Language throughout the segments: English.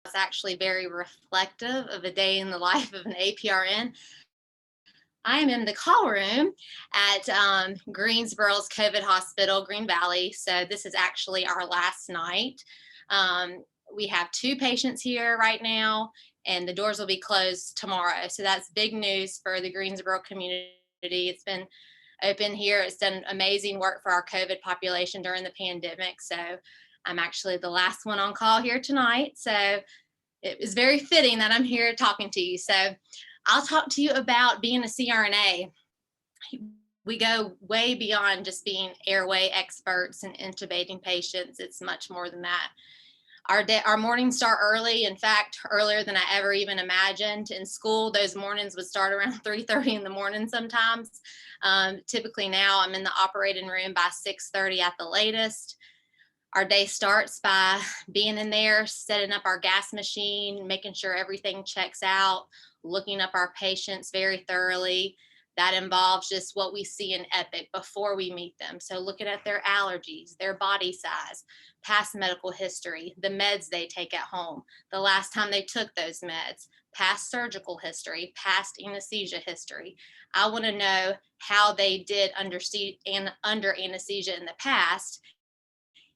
It's actually very reflective of a day in the life of an APRN. I am in the call room at Greensboro's COVID Hospital, Green Valley. So this is actually our last night. We have 2 patients here right now, and the doors will be closed tomorrow. So that's big news for the Greensboro community. It's been open here. It's done amazing work for our COVID population during the pandemic. So I'm actually the last one on call here tonight. So it is very fitting that I'm here talking to you. So I'll talk to you about being a CRNA. We go way beyond just being airway experts and intubating patients. It's much more than that. Our mornings start early. In fact, earlier than I ever even imagined. In school, those mornings would start around 3:30 in the morning sometimes. Typically now I'm in the operating room by 6:30 at the latest. Our day starts by being in there, setting up our gas machine, making sure everything checks out, looking up our patients very thoroughly. That involves just what we see in Epic before we meet them. So looking at their allergies, their body size, past medical history, the meds they take at home, the last time they took those meds, past surgical history, past anesthesia history. I want to know how they did under anesthesia in the past,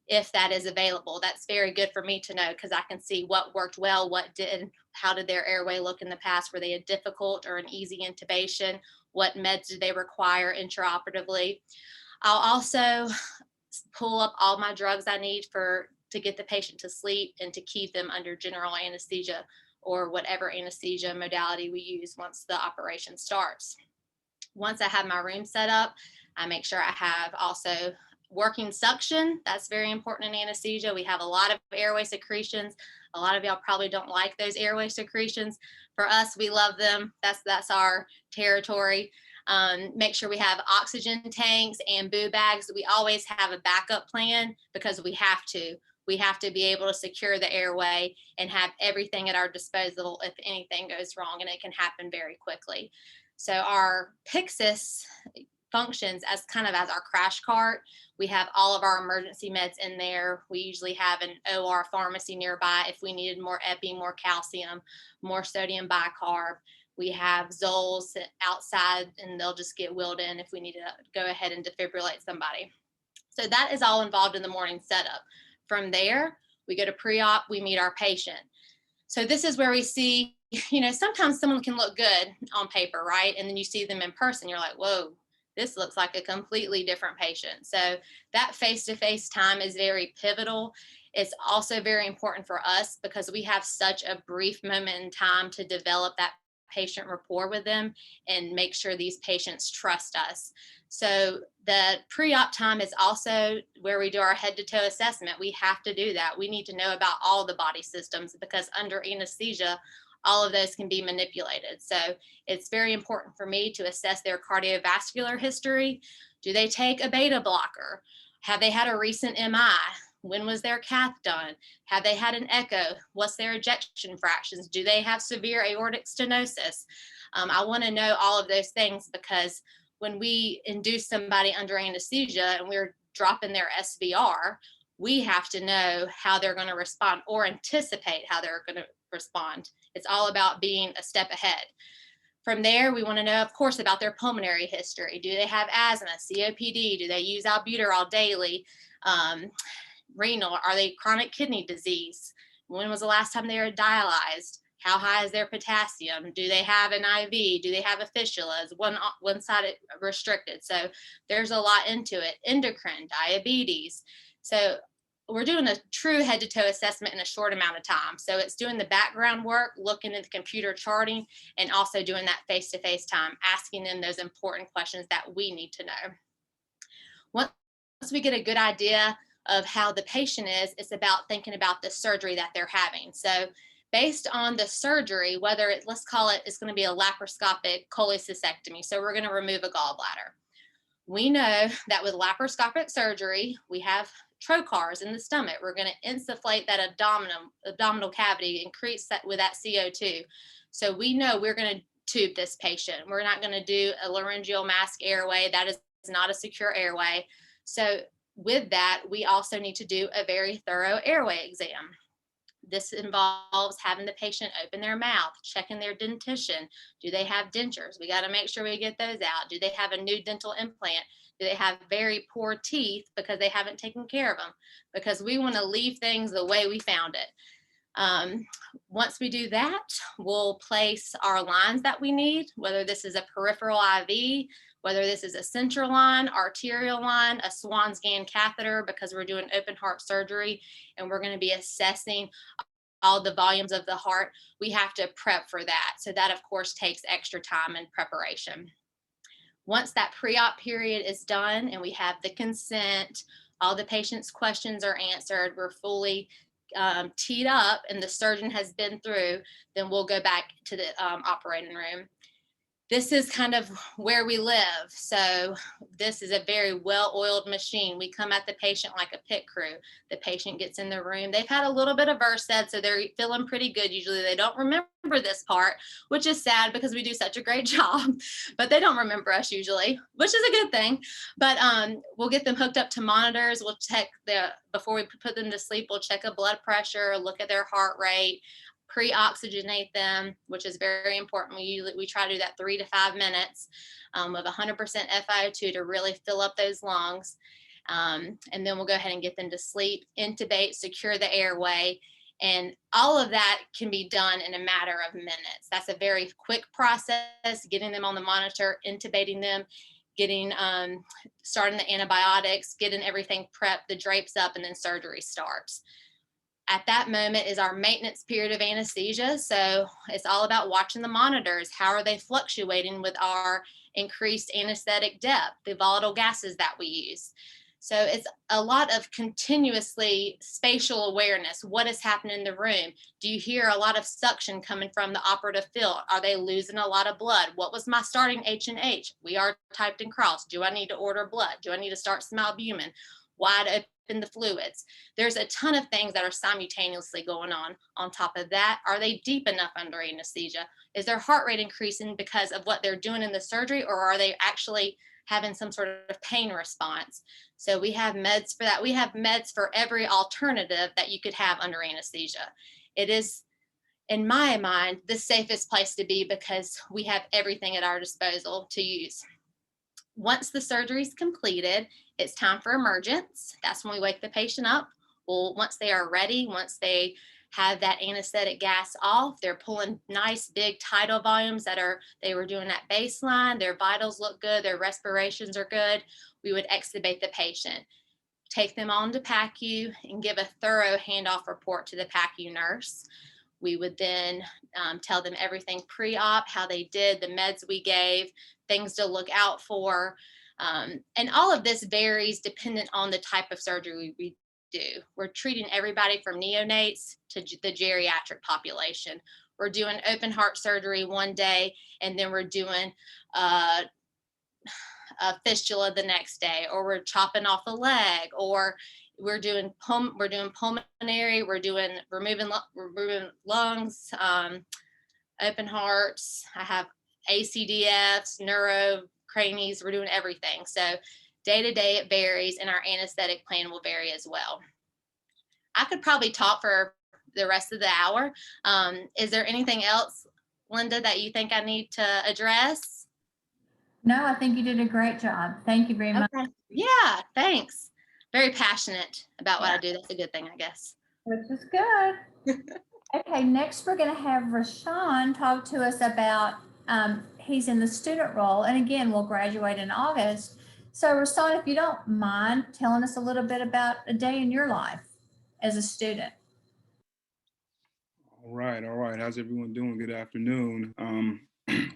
if that is available. That's very good for me to know because I can see what worked well, what didn't, how did their airway look in the past? Were they a difficult or an easy intubation? What meds did they require intraoperatively? I'll also pull up all my drugs I need to get the patient to sleep and to keep them under general anesthesia or whatever anesthesia modality we use once the operation starts. Once I have my room set up, I make sure I have also working suction. That's very important in anesthesia. We have a lot of airway secretions. A lot of y'all probably don't like those airway secretions. For us, we love them. That's our territory. Make sure we have oxygen tanks and boo bags. We always have a backup plan because we have to. We have to be able to secure the airway and have everything at our disposal if anything goes wrong, and it can happen very quickly. So our Pyxis functions as kind of as our crash cart. We have all of our emergency meds in there. We usually have an OR pharmacy nearby if we needed more epi, more calcium, more sodium bicarb. We have Zols outside and they'll just get wheeled in if we need to go ahead and defibrillate somebody. So that is all involved in the morning setup. From there, we go to pre-op, we meet our patient. So this is where we see, sometimes someone can look good on paper, right? And then you see them in person, you're like, whoa, this looks like a completely different patient. So that face-to-face time is very pivotal. It's also very important for us because we have such a brief moment in time to develop that patient rapport with them and make sure these patients trust us. So the pre-op time is also where we do our head-to-toe assessment. We have to do that. We need to know about all the body systems because under anesthesia, all of those can be manipulated. So it's very important for me to assess their cardiovascular history. Do they take a beta blocker? Have they had a recent MI? When was their cath done? Have they had an echo? What's their ejection fractions? Do they have severe aortic stenosis? I want to know all of those things because when we induce somebody under anesthesia and we're dropping their SVR, we have to know how they're going to respond or anticipate how they're going to respond. It's all about being a step ahead. From there, we want to know, of course, about their pulmonary history. Do they have asthma, COPD? Do they use albuterol daily? Renal, are they chronic kidney disease? When was the last time they were dialyzed? How high is their potassium? Do they have an IV? Do they have a fistula? Is one side restricted? So there's a lot into it. Endocrine, diabetes. So we're doing a true head-to-toe assessment in a short amount of time. So it's doing the background work, looking at the computer charting, and also doing that face-to-face time, asking them those important questions that we need to know. Once we get a good idea of how the patient is, it's about thinking about the surgery that they're having. So based on the surgery, whether let's call it, it's going to be a laparoscopic cholecystectomy. So we're going to remove a gallbladder. We know that with laparoscopic surgery, we have trocars in the stomach. We're going to insufflate that abdominal cavity, increase that with that CO2. So we know we're going to tube this patient. We're not going to do a laryngeal mask airway. That is not a secure airway. So with that, we also need to do a very thorough airway exam. This involves having the patient open their mouth, checking their dentition. Do they have dentures? We got to make sure we get those out. Do they have a new dental implant? Do they have very poor teeth because they haven't taken care of them? Because we want to leave things the way we found it. Once we do that, we'll place our lines that we need, whether this is a peripheral IV, whether this is a central line, arterial line, a Swan-Ganz catheter, because we're doing open heart surgery and we're going to be assessing all the volumes of the heart. We have to prep for that. So that, of course, takes extra time and preparation. Once that pre-op period is done and we have the consent, all the patient's questions are answered, we're fully teed up and the surgeon has been through, then we'll go back to the operating room. This is kind of where we live. So this is a very well-oiled machine. We come at the patient like a pit crew. The patient gets in the room. They've had a little bit of Versed, so they're feeling pretty good. Usually they don't remember this part, which is sad because we do such a great job, but they don't remember us usually, which is a good thing. But we'll get them hooked up to monitors. We'll check before we put them to sleep, we'll check a blood pressure, look at their heart rate, pre-oxygenate them, which is very important. We try to do that 3 to 5 minutes of 100% FiO2 to really fill up those lungs. And then we'll go ahead and get them to sleep, intubate, secure the airway. And all of that can be done in a matter of minutes. That's a very quick process, getting them on the monitor, intubating them, getting starting the antibiotics, getting everything prepped, the drapes up, and then surgery starts. At that moment is our maintenance period of anesthesia. So it's all about watching the monitors. How are they fluctuating with our increased anesthetic depth, the volatile gases that we use? So it's a lot of continuously spatial awareness. What is happening in the room? Do you hear a lot of suction coming from the operative field? Are they losing a lot of blood? What was my starting H&H? We are typed and crossed. Do I need to order blood? Do I need to start some albumin? Wide open the fluids. There's a ton of things that are simultaneously going on. On top of that, are they deep enough under anesthesia? Is their heart rate increasing because of what they're doing in the surgery, or are they actually having some sort of pain response? So we have meds for that. We have meds for every alternative that you could have under anesthesia. It is, in my mind, the safest place to be because we have everything at our disposal to use. Once the surgery is completed, it's time for emergence. That's when we wake the patient up. Well, once they are ready, once they have that anesthetic gas off, they're pulling nice big tidal volumes they were doing at baseline, their vitals look good, their respirations are good, we would extubate the patient, take them on to PACU and give a thorough handoff report to the PACU nurse. We would then tell them everything pre-op, how they did, the meds we gave, things to look out for. And all of this varies dependent on the type of surgery we do. We're treating everybody from neonates to the geriatric population. We're doing open heart surgery one day, and then we're doing a fistula the next day, or we're chopping off a leg, or we're doing pulmonary, we're doing removing lungs, open hearts. I have ACDFs, neuro, cranies, we're doing everything. So day to day it varies, and our anesthetic plan will vary as well. I could probably talk for the rest of the hour. Is there anything else, Linda, that you think I need to address? No, I think you did a great job. Thank you very much. Yeah, thanks. Very passionate about what I do. That's a good thing, I guess. Which is good. Okay, next we're going to have Rashawn talk to us about, he's in the student role, and again, we'll graduate in August. So Rashawn, if you don't mind telling us a little bit about a day in your life as a student. All right. How's everyone doing? Good afternoon.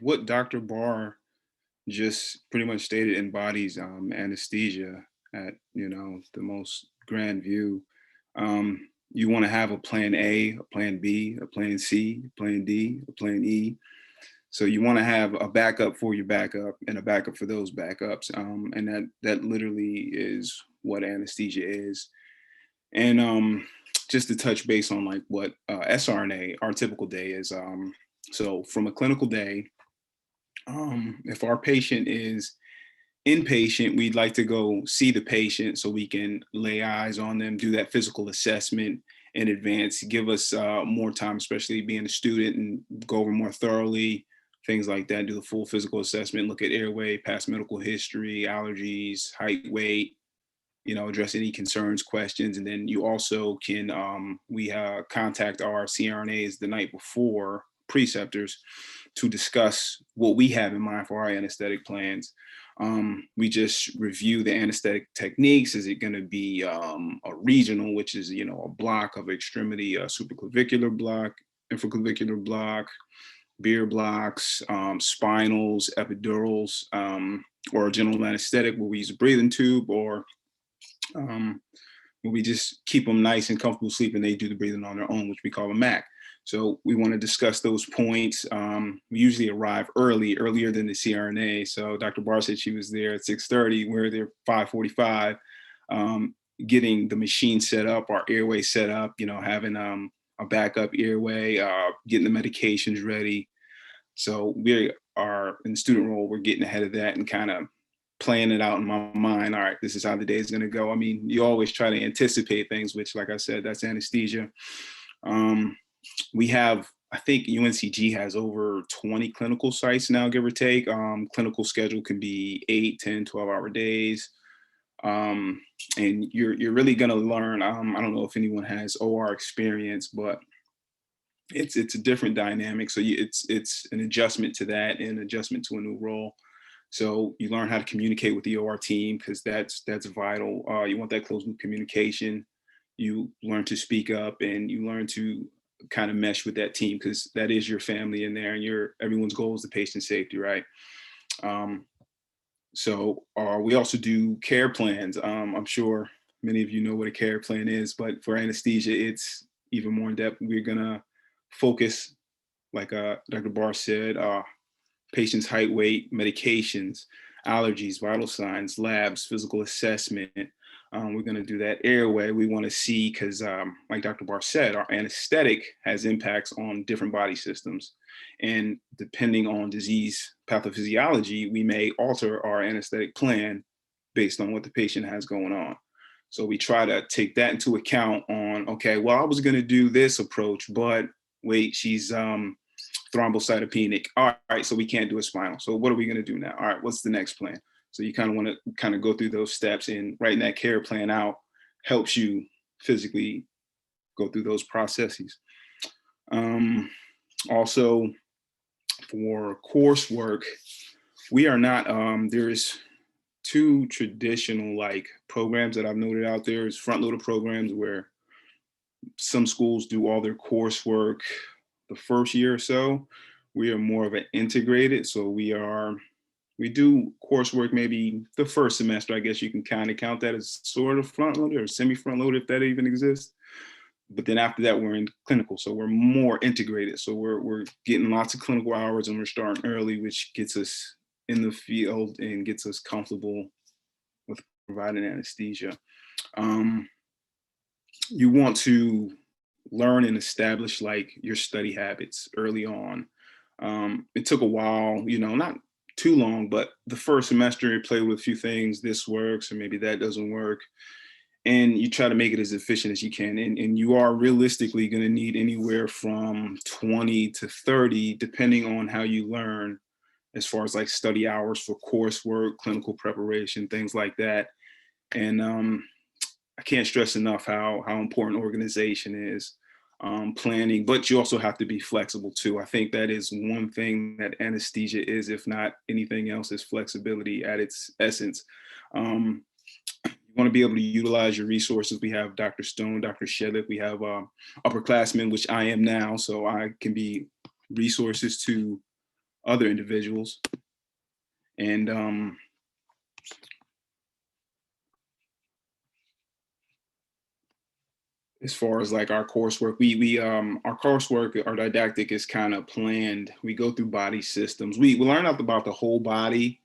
What Dr. Barr just pretty much stated embodies anesthesia at, the most grand view. You want to have a plan A, a plan B, a plan C, a plan D, a plan E. So you want to have a backup for your backup and a backup for those backups. And that literally is what anesthesia is. And just to touch base on like what SRNA, our typical day is. So from a clinical day, if our patient is inpatient, we'd like to go see the patient so we can lay eyes on them, do that physical assessment, in advance, give us more time, especially being a student, and go over more thoroughly, things like that, do the full physical assessment, look at airway, past medical history, allergies, height, weight, address any concerns, questions. And then you also can, we contact our CRNAs the night before, preceptors, to discuss what we have in mind for our anesthetic plans. We just review the anesthetic techniques. Is it going to be a regional, which is, a block of extremity, a supraclavicular block, infraclavicular block, beer blocks, spinals, epidurals, or general anesthetic where we use a breathing tube, or where we just keep them nice and comfortable sleeping. They do the breathing on their own, which we call a MAC. So we want to discuss those points. We usually arrive earlier than the CRNA. So Dr. Barr said she was there at 6:30. We're there 5:45, getting the machine set up, our airway set up, having a backup airway, getting the medications ready. So we are in the student role, we're getting ahead of that and kind of playing it out in my mind. All right, this is how the day is going to go. I mean, you always try to anticipate things, which, like I said, that's anesthesia. We have, I think UNCG has over 20 clinical sites now, give or take. Clinical schedule can be 8, 10, 12-hour days. And you're really going to learn. I don't know if anyone has OR experience, but it's a different dynamic. So it's an adjustment to that and adjustment to a new role. So you learn how to communicate with the OR team, because that's vital. You want that close loop communication. You learn to speak up, and you learn to kind of mesh with that team, because that is your family in there, and everyone's goal is the patient safety, right? So we also do care plans. I'm sure many of you know what a care plan is, but for anesthesia, it's even more in depth. We're gonna focus, like Dr. Barr said, patient's height, weight, medications, allergies, vital signs, labs, physical assessment. We're going to do that airway. We want to see, because like Dr. Barr said, our anesthetic has impacts on different body systems. And depending on disease pathophysiology, we may alter our anesthetic plan based on what the patient has going on. So we try to take that into account on, okay, well, I was going to do this approach, but wait, she's thrombocytopenic. All right, so we can't do a spinal. So what are we going to do now? All right, what's the next plan? So you kind of want to go through those steps, and writing that care plan out helps you physically go through those processes. Also, for coursework, we are not, there's 2 traditional programs that I've noted out there. Is front-loaded programs where some schools do all their coursework the first year or so. We are more of an integrated. So we do coursework maybe the first semester. I guess you can kind of count that as sort of front-loaded or semi-front-loaded, if that even exists. But then after that, we're in clinical. So we're more integrated. So we're getting lots of clinical hours, and we're starting early, which gets us in the field and gets us comfortable with providing anesthesia. You want to learn and establish your study habits early on. It took a while, not too long, but the first semester you play with a few things. This works, or maybe that doesn't work. And you try to make it as efficient as you can. And you are realistically going to need anywhere from 20 to 30, depending on how you learn, as far as study hours for coursework, clinical preparation, things like that. And I can't stress enough how important organization is, planning, but you also have to be flexible too. I think that is one thing that anesthesia is, if not anything else, is flexibility at its essence. You want to be able to utilize your resources. We have Dr. Stone, Dr. Shedlick, we have upperclassmen, which I am now, so I can be resources to other individuals. And as far as our coursework, our coursework, our didactic is kind of planned. We go through body systems. We learn about the whole body,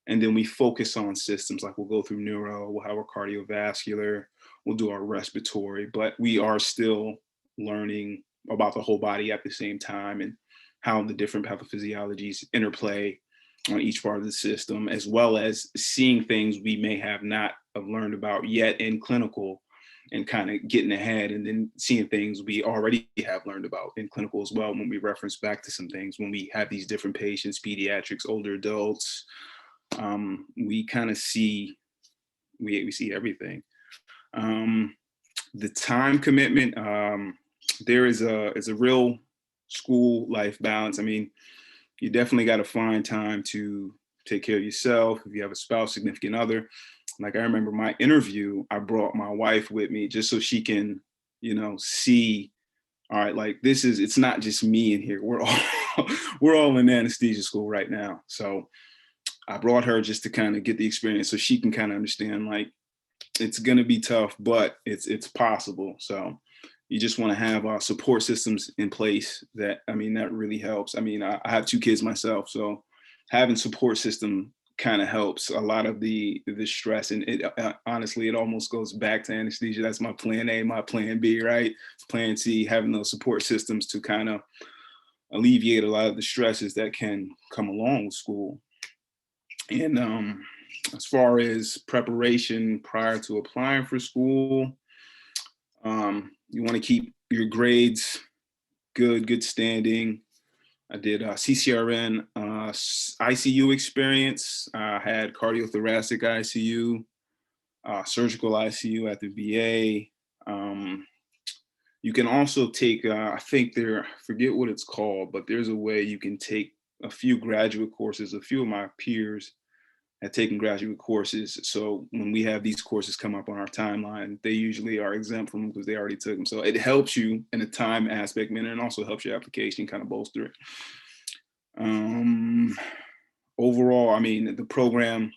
and then we focus on systems. We'll go through neuro, we'll have our cardiovascular, we'll do our respiratory, but we are still learning about the whole body at the same time, and how the different pathophysiologies interplay on each part of the system, as well as seeing things we may have not learned about yet in clinical, and kind of getting ahead and then seeing things we already have learned about in clinical as well when we reference back to some things, when we have these different patients, pediatrics, older adults, we kind of see, we see everything. The time commitment, there is a real school life balance. I mean, you definitely got to find time to take care of yourself. If you have a spouse, significant other, like I remember my interview, I brought my wife with me just so she can, you know, see, all right, like it's not just me in here. We're all, we're all in anesthesia school right now. So I brought her just to kind of get the experience so she can kind of understand, like, it's going to be tough, but it's possible. So you just want to have support systems in place that, I mean, that really helps. I mean, I have 2 kids myself, so having support system kind of helps a lot of the stress. And it honestly, it almost goes back to anesthesia. That's my plan A, my plan B, right? Plan C, having those support systems to kind of alleviate a lot of the stresses that can come along with school. And as far as preparation prior to applying for school, you want to keep your grades good standing. I did CCRN, ICU experience. I had cardiothoracic ICU, surgical ICU at the VA. You can also take, I think I forget what it's called, but there's a way you can take a few graduate courses. A few of my peers had taken graduate courses. So when we have these courses come up on our timeline, they usually are exempt from them because they already took them. So it helps you in a time aspect, man, and also helps your application kind of bolster it. Overall, I mean, the program,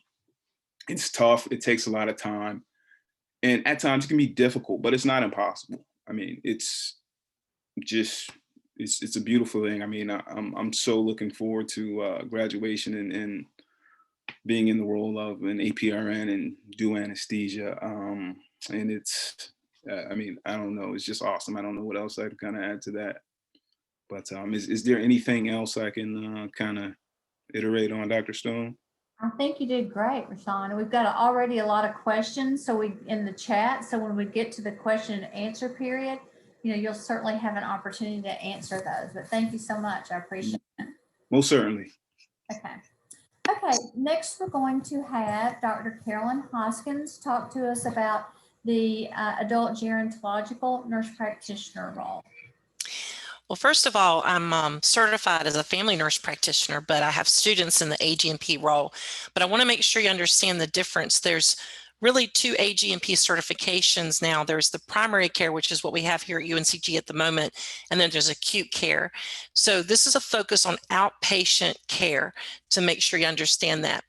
it's tough. It takes a lot of time. And at times it can be difficult, but it's not impossible. I mean, it's a beautiful thing. I mean, I'm so looking forward to graduation and being in the role of an APRN and do anesthesia. And it's, I mean, I don't know, it's just awesome. I don't know what else I'd kind of add to that. But is there anything else I can kind of iterate on, Dr. Stone? I think you did great, Rashawn. We've got already a lot of questions in the chat. So when we get to the question and answer period, you know, you'll certainly have an opportunity to answer those. But thank you so much. I appreciate it. Most certainly. Okay, next we're going to have Dr. Carolyn Hoskins talk to us about the adult gerontological nurse practitioner role. Well, first of all, I'm certified as a family nurse practitioner, but I have students in the AGNP role. But I want to make sure you understand the difference. There's really 2 AGNP certifications now. There's the primary care, which is what we have here at UNCG at the moment, and then there's acute care. So this is a focus on outpatient care to make sure you understand that.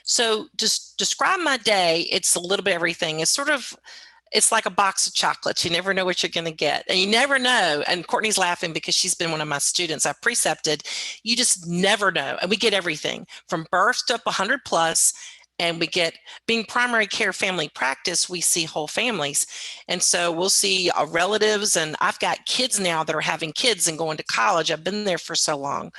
So just describe my day. It's a little bit of everything. It's like a box of chocolates. You never know what you're going to get. And you never know. And Courtney's laughing because she's been one of my students I've precepted. You just never know. And we get everything from birth to up 100 plus. And we get, being primary care family practice, we see whole families. And so we'll see relatives. And I've got kids now that are having kids and going to college. I've been there for so long.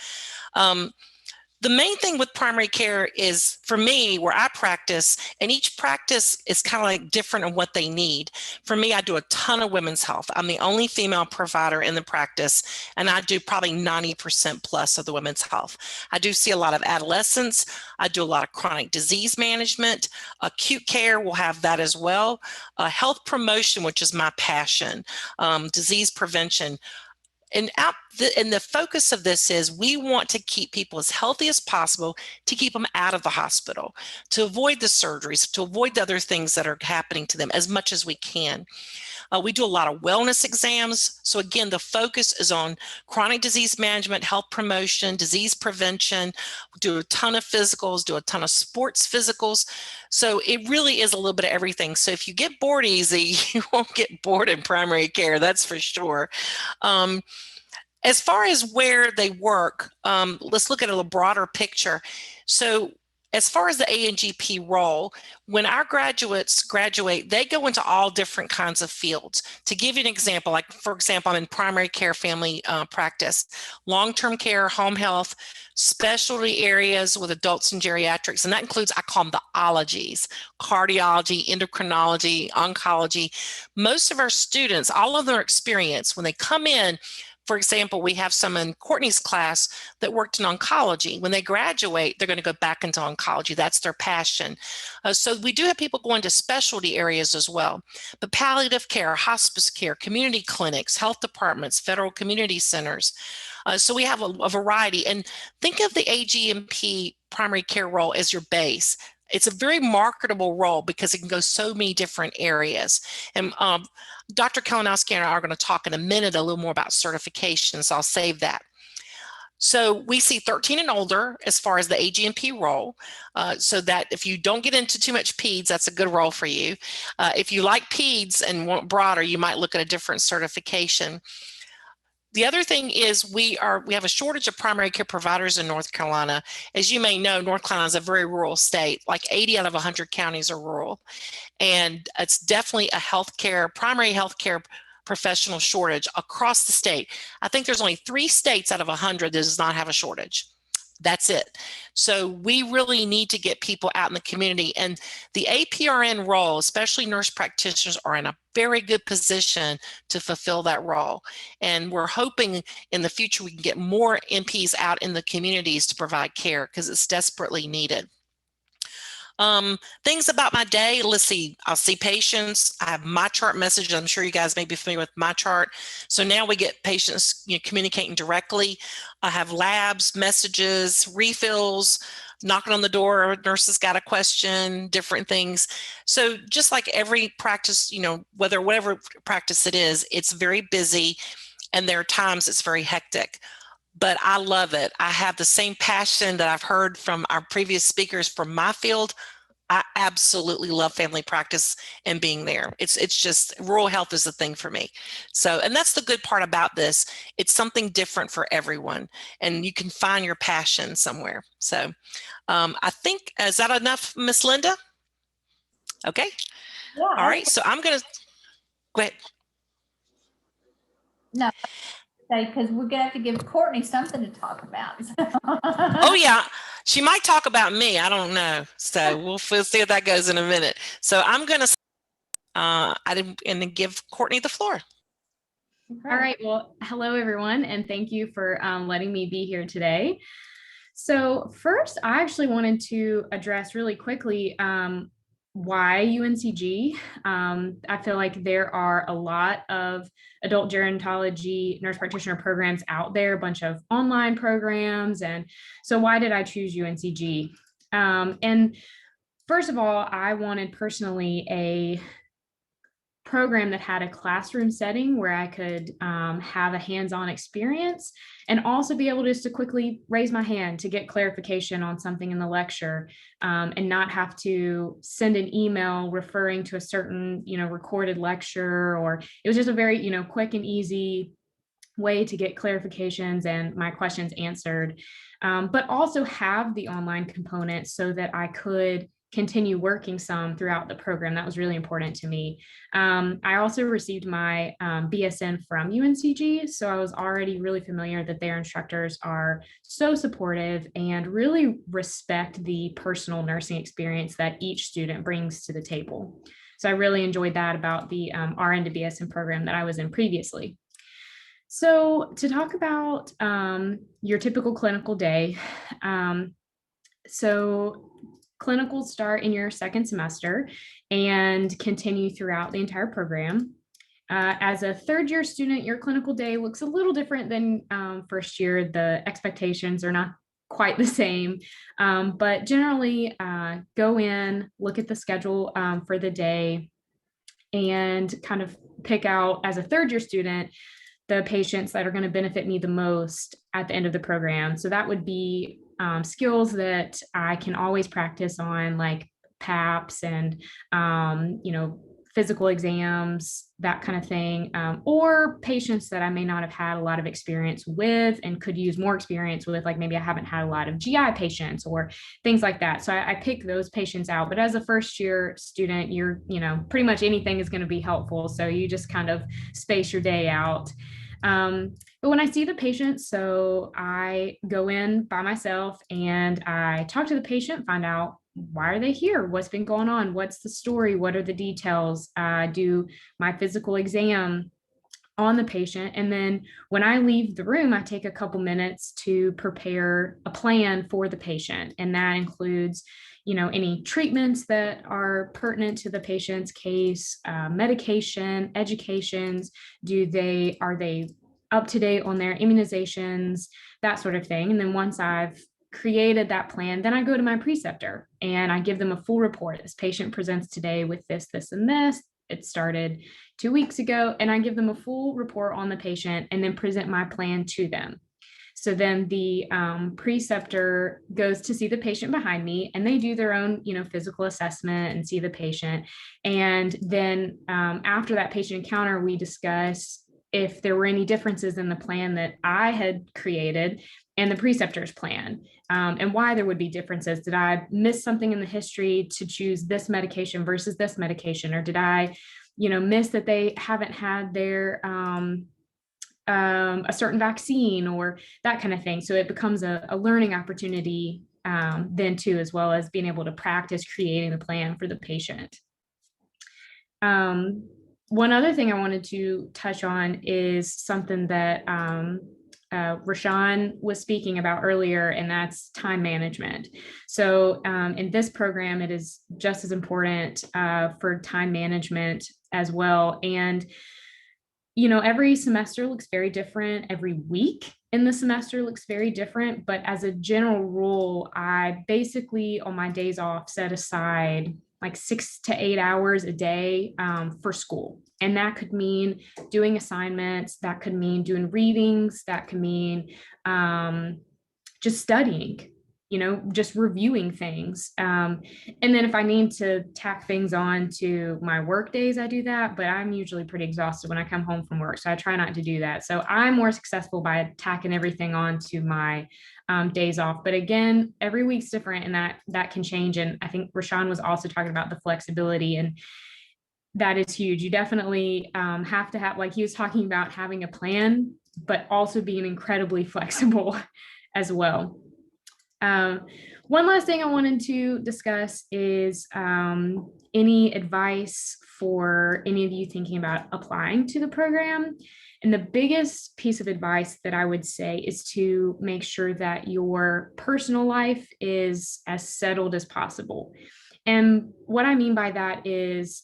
The main thing with primary care is, for me, where I practice, and each practice is kind of like different in what they need. For me, I do a ton of women's health. I'm the only female provider in the practice, and I do probably 90% plus of the women's health. I do see a lot of adolescents. I do a lot of chronic disease management. Acute care will have that as well. Health promotion, which is my passion, disease prevention. And the focus of this is we want to keep people as healthy as possible, to keep them out of the hospital, to avoid the surgeries, to avoid the other things that are happening to them as much as we can. We do a lot of wellness exams. So again, the focus is on chronic disease management, health promotion, disease prevention. We do a ton of physicals, do a ton of sports physicals. So it really is a little bit of everything. So if you get bored easy, you won't get bored in primary care, that's for sure. As far as where they work, let's look at a little broader picture. So as far as the AGNP role, when our graduates graduate, they go into all different kinds of fields. To give you an example, like for example, I'm in primary care family practice, long-term care, home health, specialty areas with adults and geriatrics, and that includes, I call them the ologies, cardiology, endocrinology, oncology. Most of our students, all of their experience, when they come in, for example, we have some in Courtney's class that worked in oncology. When they graduate, they're going to go back into oncology. That's their passion. So we do have people going to specialty areas as well. But palliative care, hospice care, community clinics, health departments, federal community centers. So we have a variety. And think of the AGNP primary care role as your base. It's a very marketable role because it can go so many different areas. And Dr. Kalinowski and I are going to talk in a minute a little more about certifications. So I'll save that. So we see 13 and older as far as the AGNP role, so that if you don't get into too much peds, that's a good role for you. If you like peds and want broader, you might look at a different certification. The other thing is we have a shortage of primary care providers in North Carolina. As you may know, North Carolina is a very rural state. Like 80 out of 100 counties are rural. And it's definitely a primary healthcare professional shortage across the state. I think there's only 3 states out of 100 that does not have a shortage. That's it. So we really need to get people out in the community, and the APRN role, especially nurse practitioners, are in a very good position to fulfill that role. And we're hoping in the future we can get more NPs out in the communities to provide care because it's desperately needed. Things about my day, let's see, I'll see patients. I have my chart message. I'm sure you guys may be familiar with my chart. So now we get patients communicating directly. I have labs, messages, refills, knocking on the door, nurses got a question, different things. So just like every practice, whatever practice it is, it's very busy and there are times it's very hectic. But I love it. I have the same passion that I've heard from our previous speakers from my field. I absolutely love family practice and being there. It's just rural health is the thing for me. So, and that's the good part about this. It's something different for everyone and you can find your passion somewhere. So I think, is that enough, Miss Linda? Okay. Yeah. All right. So I'm going to go ahead. No. Because we're gonna have to give Courtney something to talk about. Oh yeah, she might talk about me. I don't know. So we'll see if that goes in a minute. So I'm gonna and then give Courtney the floor. All right. Well, hello everyone, and thank you for letting me be here today. So first, I actually wanted to address really quickly why UNCG. I feel like there are a lot of adult gerontology nurse practitioner programs out there, a bunch of online programs. And so why did I choose UNCG? And first of all, I wanted personally a program that had a classroom setting where I could have a hands-on experience and also be able just to quickly raise my hand to get clarification on something in the lecture and not have to send an email referring to a certain, recorded lecture, or it was just a very, quick and easy way to get clarifications and my questions answered, but also have the online component so that I could continue working some throughout the program. That was really important to me. I also received my BSN from UNCG, so I was already really familiar that their instructors are so supportive and really respect the personal nursing experience that each student brings to the table. So I really enjoyed that about the RN to BSN program that I was in previously. So to talk about your typical clinical day, so clinicals start in your second semester and continue throughout the entire program. As a third year student, your clinical day looks a little different than first year. The expectations are not quite the same, but generally go in, look at the schedule for the day, and kind of pick out, as a third year student, the patients that are going to benefit me the most at the end of the program. So that would be skills that I can always practice on, like PAPs and, physical exams, that kind of thing, or patients that I may not have had a lot of experience with and could use more experience with, like maybe I haven't had a lot of GI patients or things like that. So I pick those patients out. But as a first year student, you're, pretty much anything is going to be helpful. So you just kind of space your day out. But when I see the patient, so I go in by myself and I talk to the patient, find out why are they here? What's been going on? What's the story? What are the details? Do my physical exam on the patient. And then when I leave the room, I take a couple minutes to prepare a plan for the patient. And that includes, any treatments that are pertinent to the patient's case, medication, educations, are they up to date on their immunizations, that sort of thing. And then once I've created that plan, then I go to my preceptor and I give them a full report. This patient presents today with this, this, and this. It started 2 weeks ago, and I give them a full report on the patient and then present my plan to them. So then the preceptor goes to see the patient behind me, and they do their own, physical assessment and see the patient. And then after that patient encounter, we discuss if there were any differences in the plan that I had created and the preceptor's plan, and why there would be differences. Did I miss something in the history to choose this medication versus this medication? Or did I, miss that they haven't had their a certain vaccine or that kind of thing? So it becomes a learning opportunity then too, as well as being able to practice creating the plan for the patient. One other thing I wanted to touch on is something that Rashawn was speaking about earlier, and that's time management. So in this program, it is just as important for time management as well. And, every semester looks very different. Every week in the semester looks very different. But as a general rule, I basically on my days off set aside like 6 to 8 hours a day for school. And that could mean doing assignments, that could mean doing readings, that could mean just studying, just reviewing things. And then if I need to tack things on to my work days, I do that, but I'm usually pretty exhausted when I come home from work. So I try not to do that. So I'm more successful by tacking everything on to my days off. But again, every week's different, and that can change. And I think Rashawn was also talking about the flexibility, and that is huge. You definitely have to have, like he was talking about, having a plan, but also being incredibly flexible as well. One last thing I wanted to discuss is any advice for any of you thinking about applying to the program. And the biggest piece of advice that I would say is to make sure that your personal life is as settled as possible. And what I mean by that is,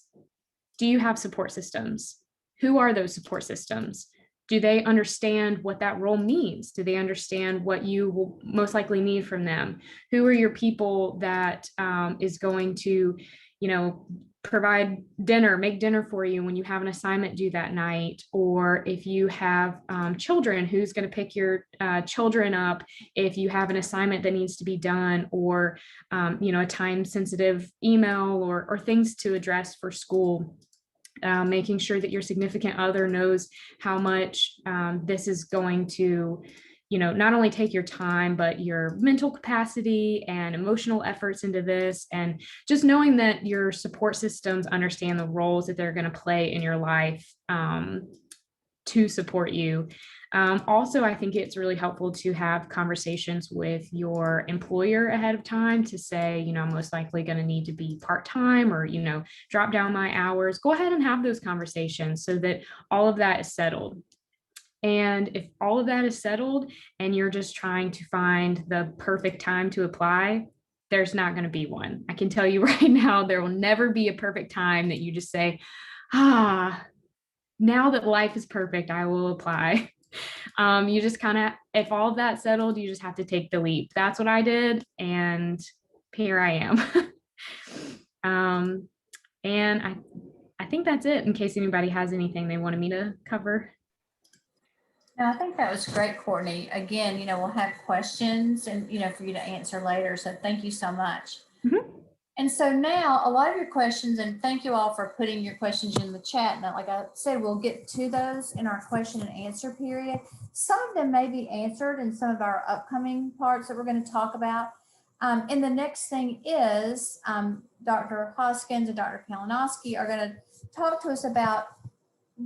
do you have support systems? Who are those support systems? Do they understand what that role means? Do they understand what you will most likely need from them? Who are your people that is going to, provide dinner, make dinner for you when you have an assignment due that night? Or if you have children, who's going to pick your children up if you have an assignment that needs to be done, or, a time-sensitive email or things to address for school? Making sure that your significant other knows how much this is going to, not only take your time, but your mental capacity and emotional efforts into this, and just knowing that your support systems understand the roles that they're going to play in your life to support you. Also, I think it's really helpful to have conversations with your employer ahead of time to say, I'm most likely going to need to be part-time, or, drop down my hours. Go ahead and have those conversations so that all of that is settled. And if all of that is settled and you're just trying to find the perfect time to apply, there's not going to be one. I can tell you right now, there will never be a perfect time that you just say, now that life is perfect, I will apply. You just kind of, if all of that's settled, you just have to take the leap. That's what I did, and here I am. And I think that's it, in case anybody has anything they wanted me to cover. No, I think that was great, Courtney. Again, we'll have questions and, for you to answer later. So thank you so much. Mm-hmm. And so now a lot of your questions, and thank you all for putting your questions in the chat. And like I said, we'll get to those in our question and answer period. Some of them may be answered in some of our upcoming parts that we're going to talk about. And the next thing is Dr. Hoskins and Dr. Kalinowski are going to talk to us about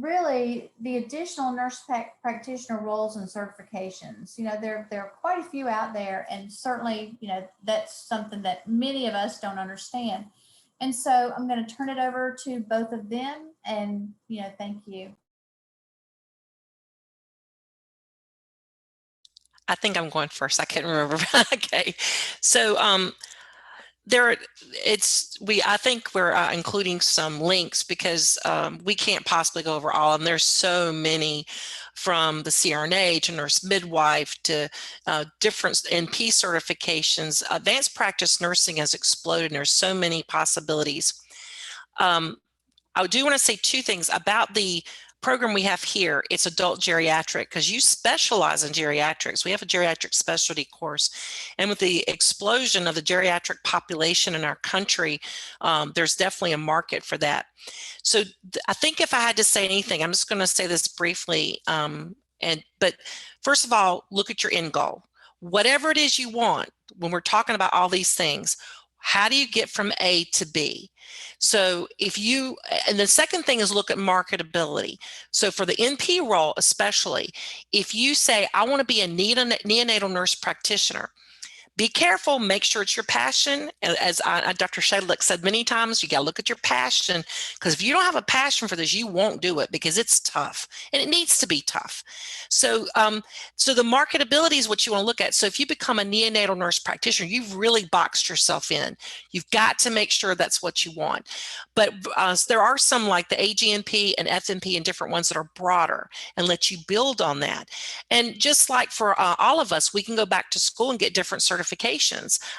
really the additional nurse practitioner roles and certifications. You know, there are quite a few out there, and certainly, you know, that's something that many of us don't understand. And so I'm going to turn it over to both of them, and, you know, thank you. I think I'm going first. I can't remember. Okay. So I think we're including some links because we can't possibly go over all of them. There's so many, from the CRNA to nurse midwife to different NP certifications. Advanced practice nursing has exploded, and there's so many possibilities. I do want to say two things about the program we have here. It's adult geriatric, because you specialize in geriatrics. We have a geriatric specialty course, and with the explosion of the geriatric population in our country, there's definitely a market for that. So I think if I had to say anything, I'm just going to say this briefly. But first of all, look at your end goal. Whatever it is you want, when we're talking about all these things, how do you get from A to B? So and the second thing is look at marketability. So for the NP role, especially, if you say, I want to be a neonatal nurse practitioner, be careful, make sure it's your passion. As Dr. Shadlick said many times, you got to look at your passion, because if you don't have a passion for this, you won't do it, because it's tough and it needs to be tough. So, so the marketability is what you want to look at. So if you become a neonatal nurse practitioner, you've really boxed yourself in. You've got to make sure that's what you want. But there are some like the AGNP and FNP and different ones that are broader and let you build on that. And just like for all of us, we can go back to school and get different certifications.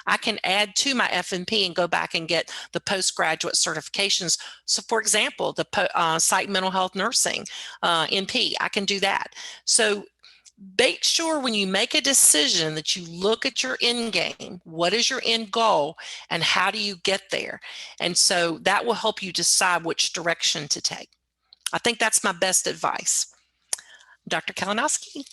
I can add to my FNP and go back and get the postgraduate certifications. So for example, the Psych Mental Health Nursing NP, I can do that. So make sure when you make a decision that you look at your end game. What is your end goal and how do you get there? And so that will help you decide which direction to take. I think that's my best advice. Dr. Kalinowski.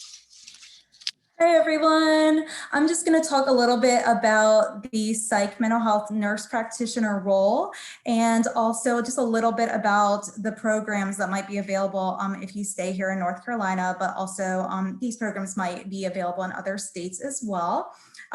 Hey everyone, I'm just going to talk a little bit about the psych mental health nurse practitioner role, and also just a little bit about the programs that might be available if you stay here in North Carolina, but also these programs might be available in other states as well.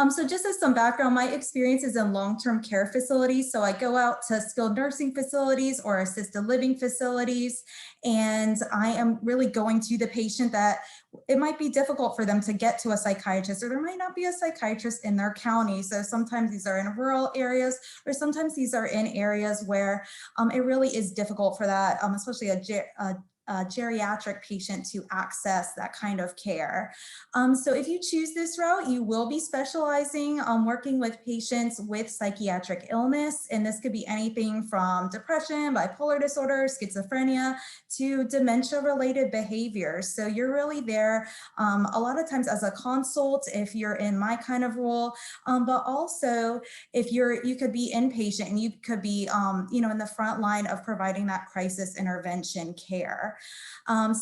So just as some background, my experience is in long-term care facilities. So I go out to skilled nursing facilities or assisted living facilities, and I am really going to the patient that it might be difficult for them to get to a psychiatrist, or there might not be a psychiatrist in their county. So sometimes these are in rural areas, or sometimes these are in areas where it really is difficult for that, especially a geriatric patient, to access that kind of care. So if you choose this route, you will be specializing working with patients with psychiatric illness. And this could be anything from depression, bipolar disorder, schizophrenia, to dementia-related behaviors. So you're really there a lot of times as a consult if you're in my kind of role, but also if you could be inpatient and you could be in the front line of providing that crisis intervention care.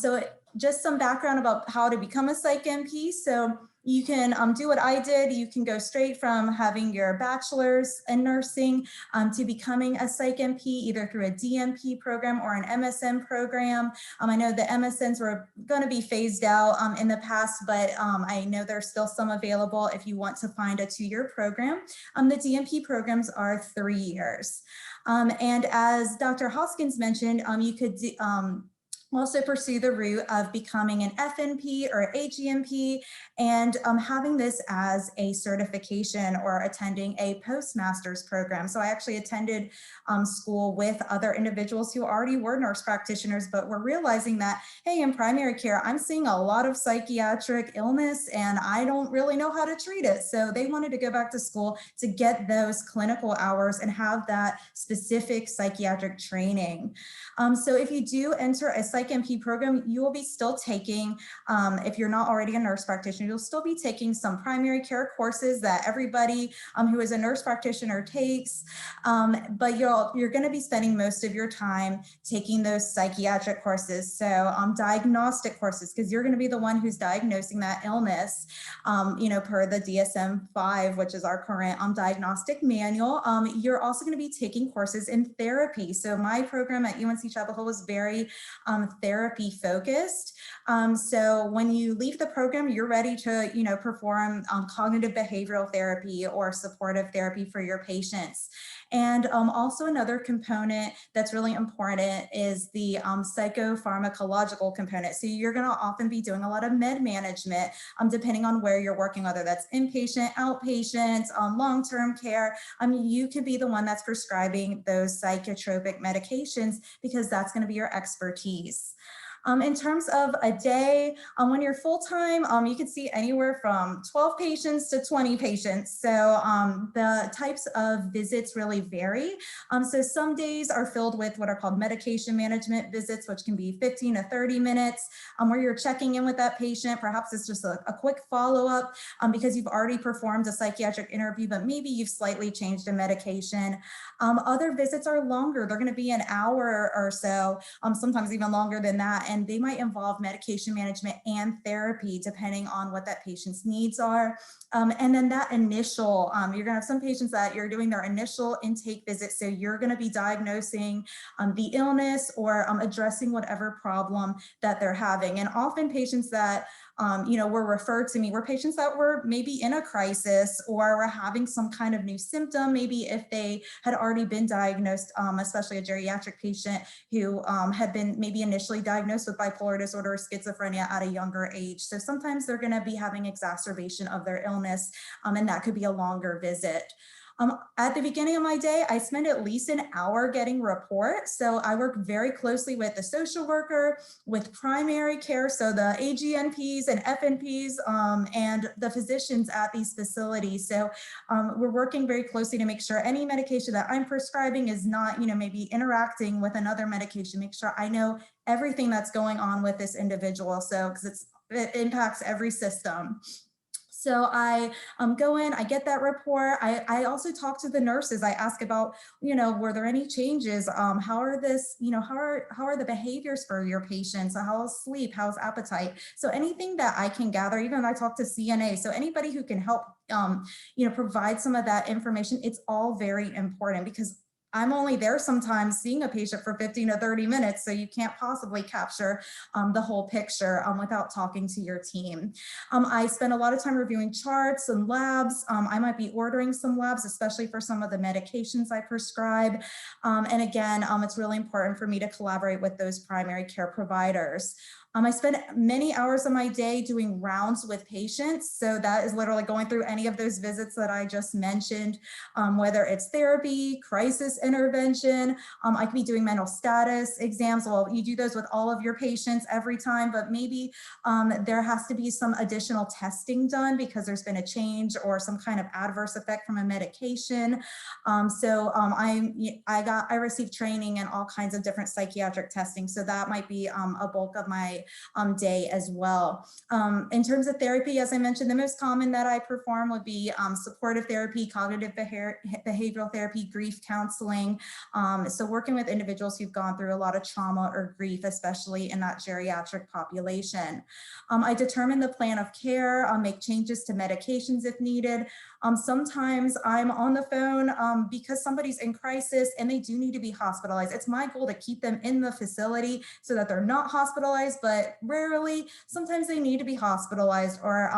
So just some background about how to become a Psych MP. So you can do what I did. You can go straight from having your bachelor's in nursing to becoming a Psych MP, either through a DNP program or an MSN program. I know the MSNs were going to be phased out in the past, but I know there's still some available if you want to find a 2-year program. The DNP programs are 3 years. And as Dr. Hoskins mentioned, you could also pursue the route of becoming an FNP or AGNP and having this as a certification or attending a postmaster's program. So I actually attended school with other individuals who already were nurse practitioners, but were realizing that, hey, in primary care, I'm seeing a lot of psychiatric illness and I don't really know how to treat it. So they wanted to go back to school to get those clinical hours and have that specific psychiatric training. So if you do enter a Psych Psych MP program, you will be still taking, if you're not already a nurse practitioner, you'll still be taking some primary care courses that everybody who is a nurse practitioner takes, but you're going to be spending most of your time taking those psychiatric courses, so diagnostic courses, because you're going to be the one who's diagnosing that illness, per the DSM-5, which is our current diagnostic manual. You're also going to be taking courses in therapy. So my program at UNC Chapel Hill was very therapy focused. So when you leave the program, you're ready to, perform cognitive behavioral therapy or supportive therapy for your patients. And also another component that's really important is the psychopharmacological component. So you're going to often be doing a lot of med management, depending on where you're working, whether that's inpatient, outpatient, long-term care. You could be the one that's prescribing those psychotropic medications because that's going to be your expertise. In terms of a day, when you're full-time, you can see anywhere from 12 patients to 20 patients. So the types of visits really vary. So some days are filled with what are called medication management visits, which can be 15 to 30 minutes, where you're checking in with that patient. Perhaps it's just a quick follow-up because you've already performed a psychiatric interview, but maybe you've slightly changed a medication. Other visits are longer. They're going to be an hour or so, sometimes even longer than that. And they might involve medication management and therapy, depending on what that patient's needs are. And then that initial, you're going to have some patients that you're doing their initial intake visit. So you're going to be diagnosing the illness or addressing whatever problem that they're having. And often patients that were referred to me were patients that were maybe in a crisis or were having some kind of new symptom, maybe if they had already been diagnosed, especially a geriatric patient who had been maybe initially diagnosed with bipolar disorder or schizophrenia at a younger age. So sometimes they're going to be having exacerbation of their illness, and that could be a longer visit. At the beginning of my day, I spend at least an hour getting reports. So I work very closely with the social worker, with primary care, so the AGNPs and FNPs, and the physicians at these facilities. So we're working very closely to make sure any medication that I'm prescribing is not, maybe interacting with another medication, make sure I know everything that's going on with this individual. So, because it impacts every system. So I go in, I get that report. I also talk to the nurses. I ask about, were there any changes? How are the behaviors for your patients? How's sleep? How's appetite? So anything that I can gather, even I talk to CNA. So anybody who can help, provide some of that information, it's all very important because I'm only there sometimes seeing a patient for 15 to 30 minutes, so you can't possibly capture the whole picture without talking to your team. I spend a lot of time reviewing charts and labs. I might be ordering some labs, especially for some of the medications I prescribe. And again, it's really important for me to collaborate with those primary care providers. I spend many hours of my day doing rounds with patients. So that is literally going through any of those visits that I just mentioned, whether it's therapy, crisis intervention. I could be doing mental status exams. Well, you do those with all of your patients every time, but maybe there has to be some additional testing done because there's been a change or some kind of adverse effect from a medication. I received training in all kinds of different psychiatric testing. So that might be a bulk of my day as well. In terms of therapy, as I mentioned, the most common that I perform would be supportive therapy, cognitive behavioral therapy, grief counseling. So working with individuals who've gone through a lot of trauma or grief, especially in that geriatric population. I determine the plan of care, make changes to medications if needed. Sometimes I'm on the phone because somebody's in crisis and they do need to be hospitalized. It's my goal to keep them in the facility so that they're not hospitalized, but rarely, sometimes they need to be hospitalized, or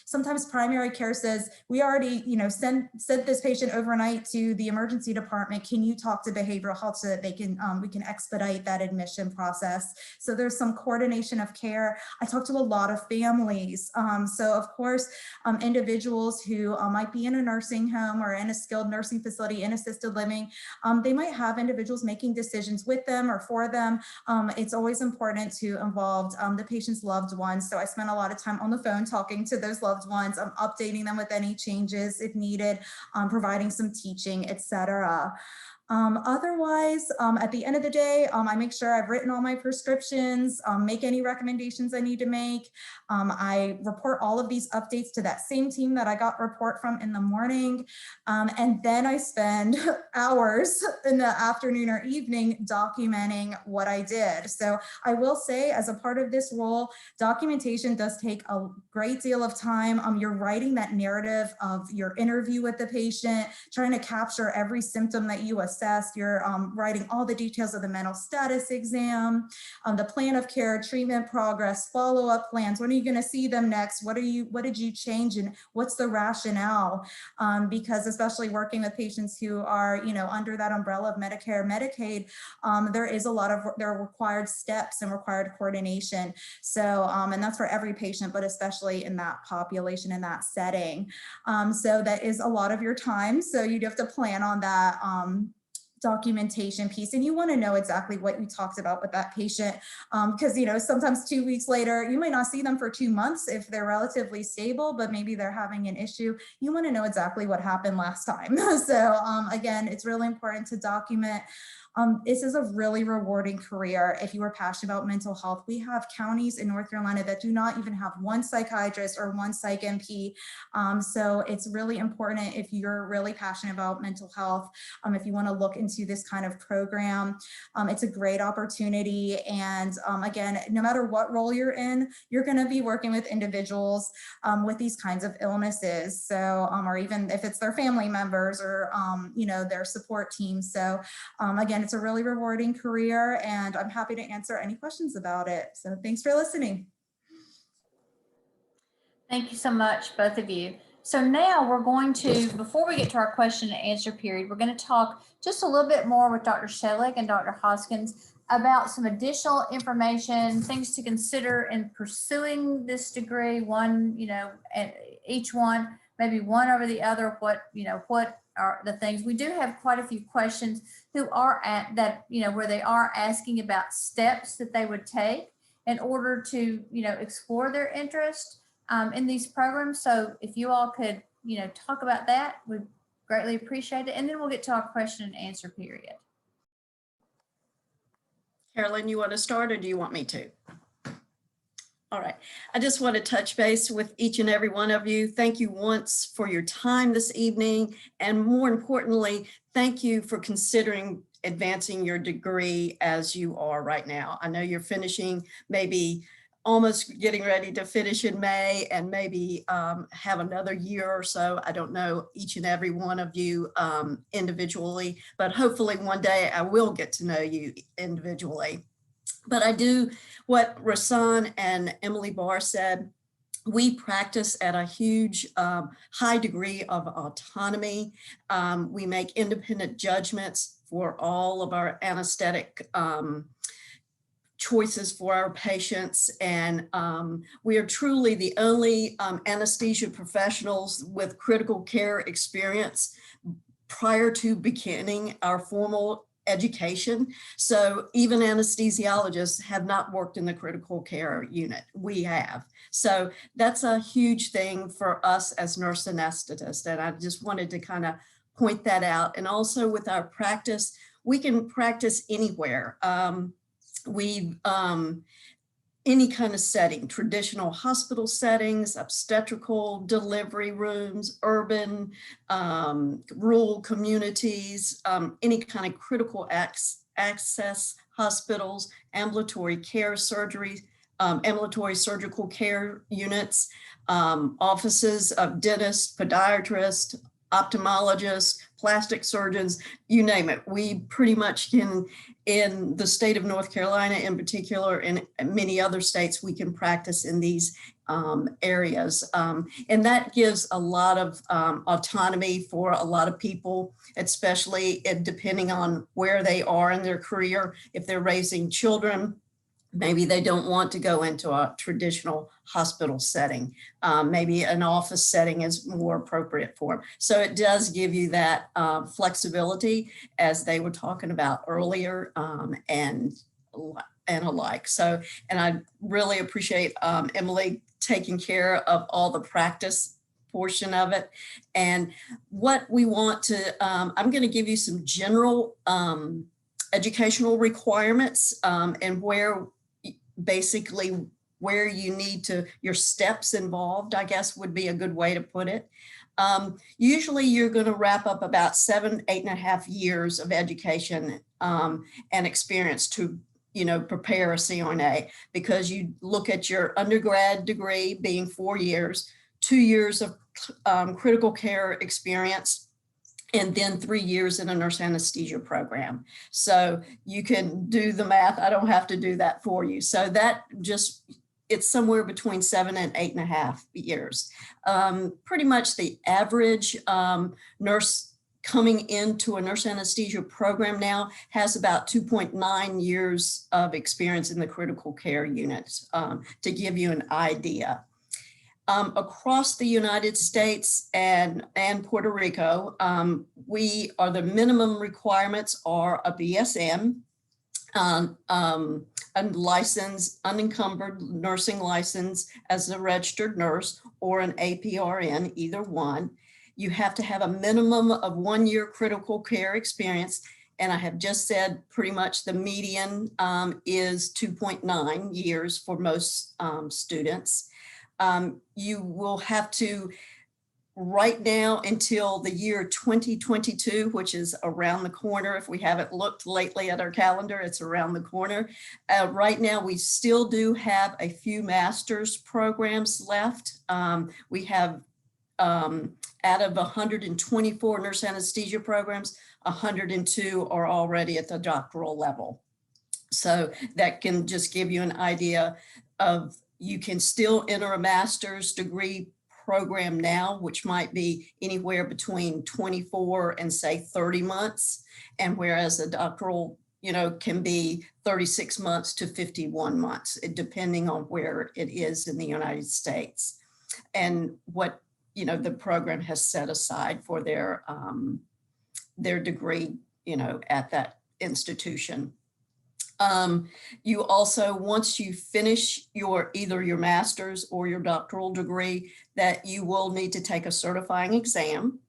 sometimes primary care says, we already, sent this patient overnight to the emergency department. Can you talk to behavioral health so that they can, we can expedite that admission process? So there's some coordination of care. I talk to a lot of families. So of course, individuals who might be in a nursing home or in a skilled nursing facility, in assisted living, they might have individuals making decisions with them or for them. It's always important to involve the patient's loved ones. So I spend a lot of time on the phone talking to those loved ones, updating them with any changes if needed, providing some teaching, etc. Otherwise, at the end of the day, I make sure I've written all my prescriptions, make any recommendations I need to make. I report all of these updates to that same team that I got report from in the morning. And then I spend hours in the afternoon or evening documenting what I did. So I will say, as a part of this role, documentation does take a great deal of time. You're writing that narrative of your interview with the patient, trying to capture every symptom that you assessed. You're writing all the details of the mental status exam, the plan of care, treatment progress, follow-up plans. When are you going to see them next? What did you change, and what's the rationale? Because especially working with patients who are, under that umbrella of Medicare, Medicaid, there are required steps and required coordination. So, and that's for every patient, but especially in that population, in that setting. So that is a lot of your time. So you'd have to plan on that documentation piece, and you want to know exactly what you talked about with that patient, because sometimes 2 weeks later you might not see them for 2 months if they're relatively stable, but maybe they're having an issue. You want to know exactly what happened last time. So again, it's really important to document. This is a really rewarding career if you are passionate about mental health. We have counties in North Carolina that do not even have one psychiatrist or one Psych Mp. So it's really important if you're really passionate about mental health, if you want to look into this kind of program. It's a great opportunity. And again, no matter what role you're in, you're going to be working with individuals with these kinds of illnesses. So, or even if it's their family members or, their support team. So again, it's a really rewarding career, and I'm happy to answer any questions about it. So thanks for listening. Thank you so much, both of you. So now we're going to, before we get to our question and answer period, we're going to talk just a little bit more with Dr. Schelig and Dr. Hoskins about some additional information, things to consider in pursuing this degree, one, and each one, maybe one over the other, what are the things. We do have quite a few questions who are at that, where they are asking about steps that they would take in order to, explore their interest in these programs. So if you all could, talk about that, we'd greatly appreciate it. And then we'll get to our question and answer period. Carolyn, you want to start, or do you want me to? All right. I just want to touch base with each and every one of you. Thank you once for your time this evening. And more importantly, thank you for considering advancing your degree as you are right now. I know you're finishing, maybe almost getting ready to finish in May, and maybe have another year or so. I don't know each and every one of you individually, but hopefully one day I will get to know you individually. But I do what Rasan and Emily Barr said. We practice at a huge high degree of autonomy. We make independent judgments for all of our anesthetic choices for our patients. And we are truly the only anesthesia professionals with critical care experience prior to beginning our formal education. So even anesthesiologists have not worked in the critical care unit. We have. So that's a huge thing for us as nurse anesthetists. And I just wanted to kind of point that out. And also with our practice, we can practice anywhere. Any kind of setting, traditional hospital settings, obstetrical delivery rooms, urban, rural communities, any kind of critical access hospitals, ambulatory care surgery, ambulatory surgical care units, offices of dentists, podiatrists, ophthalmologists, plastic surgeons, you name it. We pretty much can, in the state of North Carolina in particular, and many other states, we can practice in these areas. And that gives a lot of autonomy for a lot of people, especially depending on where they are in their career. If they're raising children, maybe they don't want to go into a traditional hospital setting. Maybe an office setting is more appropriate for them. So it does give you that flexibility, as they were talking about earlier, and alike. So, and I really appreciate Emily taking care of all the practice portion of it. And what we want to, I'm going to give you some general educational requirements and where basically where you need to, your steps involved, I guess would be a good way to put it. Usually you're going to wrap up about 8.5 years of education and experience to, you know, prepare a CRNA, because you look at your undergrad degree being 4 years, 2 years of critical care experience, and then 3 years in a nurse anesthesia program. So you can do the math. I don't have to do that for you. So that just, it's somewhere between 7 and 8.5 years. Pretty much the average nurse coming into a nurse anesthesia program now has about 2.9 years of experience in the critical care units, to give you an idea. Across the United States and Puerto Rico, the minimum requirements are a BSN, a license, unencumbered nursing license as a registered nurse, or an APRN, either one. You have to have a minimum of 1 year critical care experience. And I have just said pretty much the median is 2.9 years for most students. You will have to, right now until the year 2022, which is around the corner. If we haven't looked lately at our calendar, it's around the corner. Right now, we still do have a few master's programs left. We have, out of 124 nurse anesthesia programs, 102 are already at the doctoral level. So that can just give you an idea of, you can still enter a master's degree program now, which might be anywhere between 24 and say 30 months. And whereas a doctoral, you know, can be 36 months to 51 months, depending on where it is in the United States and what, you know, the program has set aside for their degree, you know, at that institution. You also, once you finish either your master's or your doctoral degree, that you will need to take a certifying exam,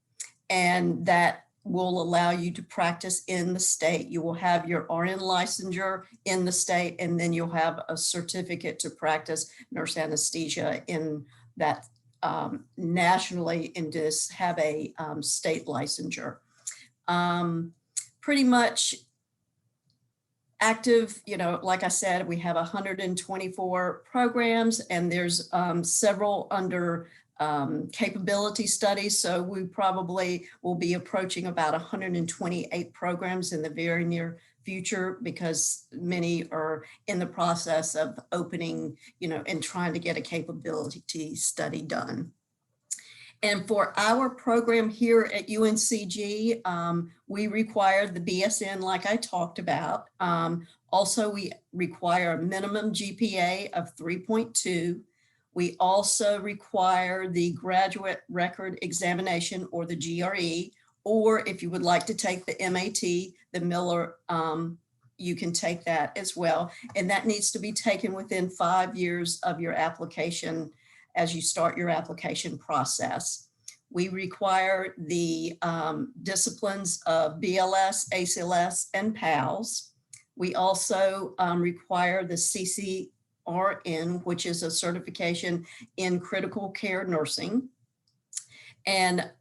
and that will allow you to practice in the state. You will have your RN licensure in the state, and then you'll have a certificate to practice nurse anesthesia in that nationally, and just have a state licensure. Pretty much active, you know, like I said, we have 124 programs, and there's several under capability studies. So we probably will be approaching about 128 programs in the very near future, because many are in the process of opening, you know, and trying to get a capability study done. And for our program here at UNCG, we require the BSN, like I talked about. Also, we require a minimum GPA of 3.2. We also require the graduate record examination, or the GRE, or if you would like to take the MAT, the Miller, you can take that as well. And that needs to be taken within 5 years of your application as you start your application process. We require the disciplines of BLS, ACLS, and PALS. We also require the CCRN, which is a certification in critical care nursing. And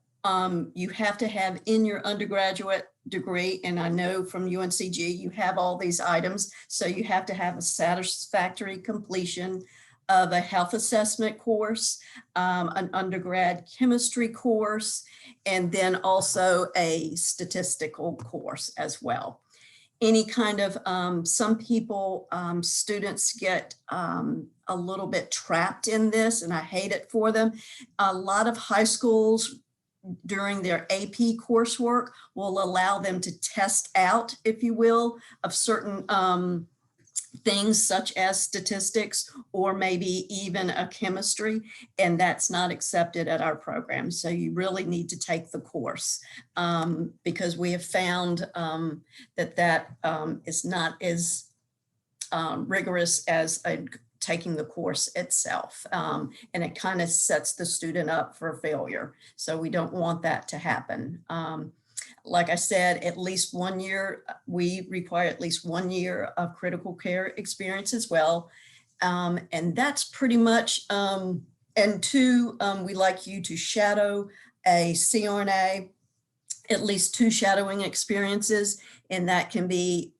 you have to have in your undergraduate degree, and I know from UNCG, you have all these items. So you have to have a satisfactory completion of a health assessment course, an undergrad chemistry course, and then also a statistical course as well. Any kind of, some people, students get a little bit trapped in this, and I hate it for them. A lot of high schools during their AP coursework will allow them to test out, if you will, of certain things such as statistics, or maybe even a chemistry, and that's not accepted at our program. So you really need to take the course, because we have found that is not as rigorous as a taking the course itself. And it kind of sets the student up for failure. So we don't want that to happen. Like I said, at least 1 year, we require at least 1 year of critical care experience as well. And that's pretty much, and two, we like you to shadow a CRNA, at least 2 shadowing experiences, and that can be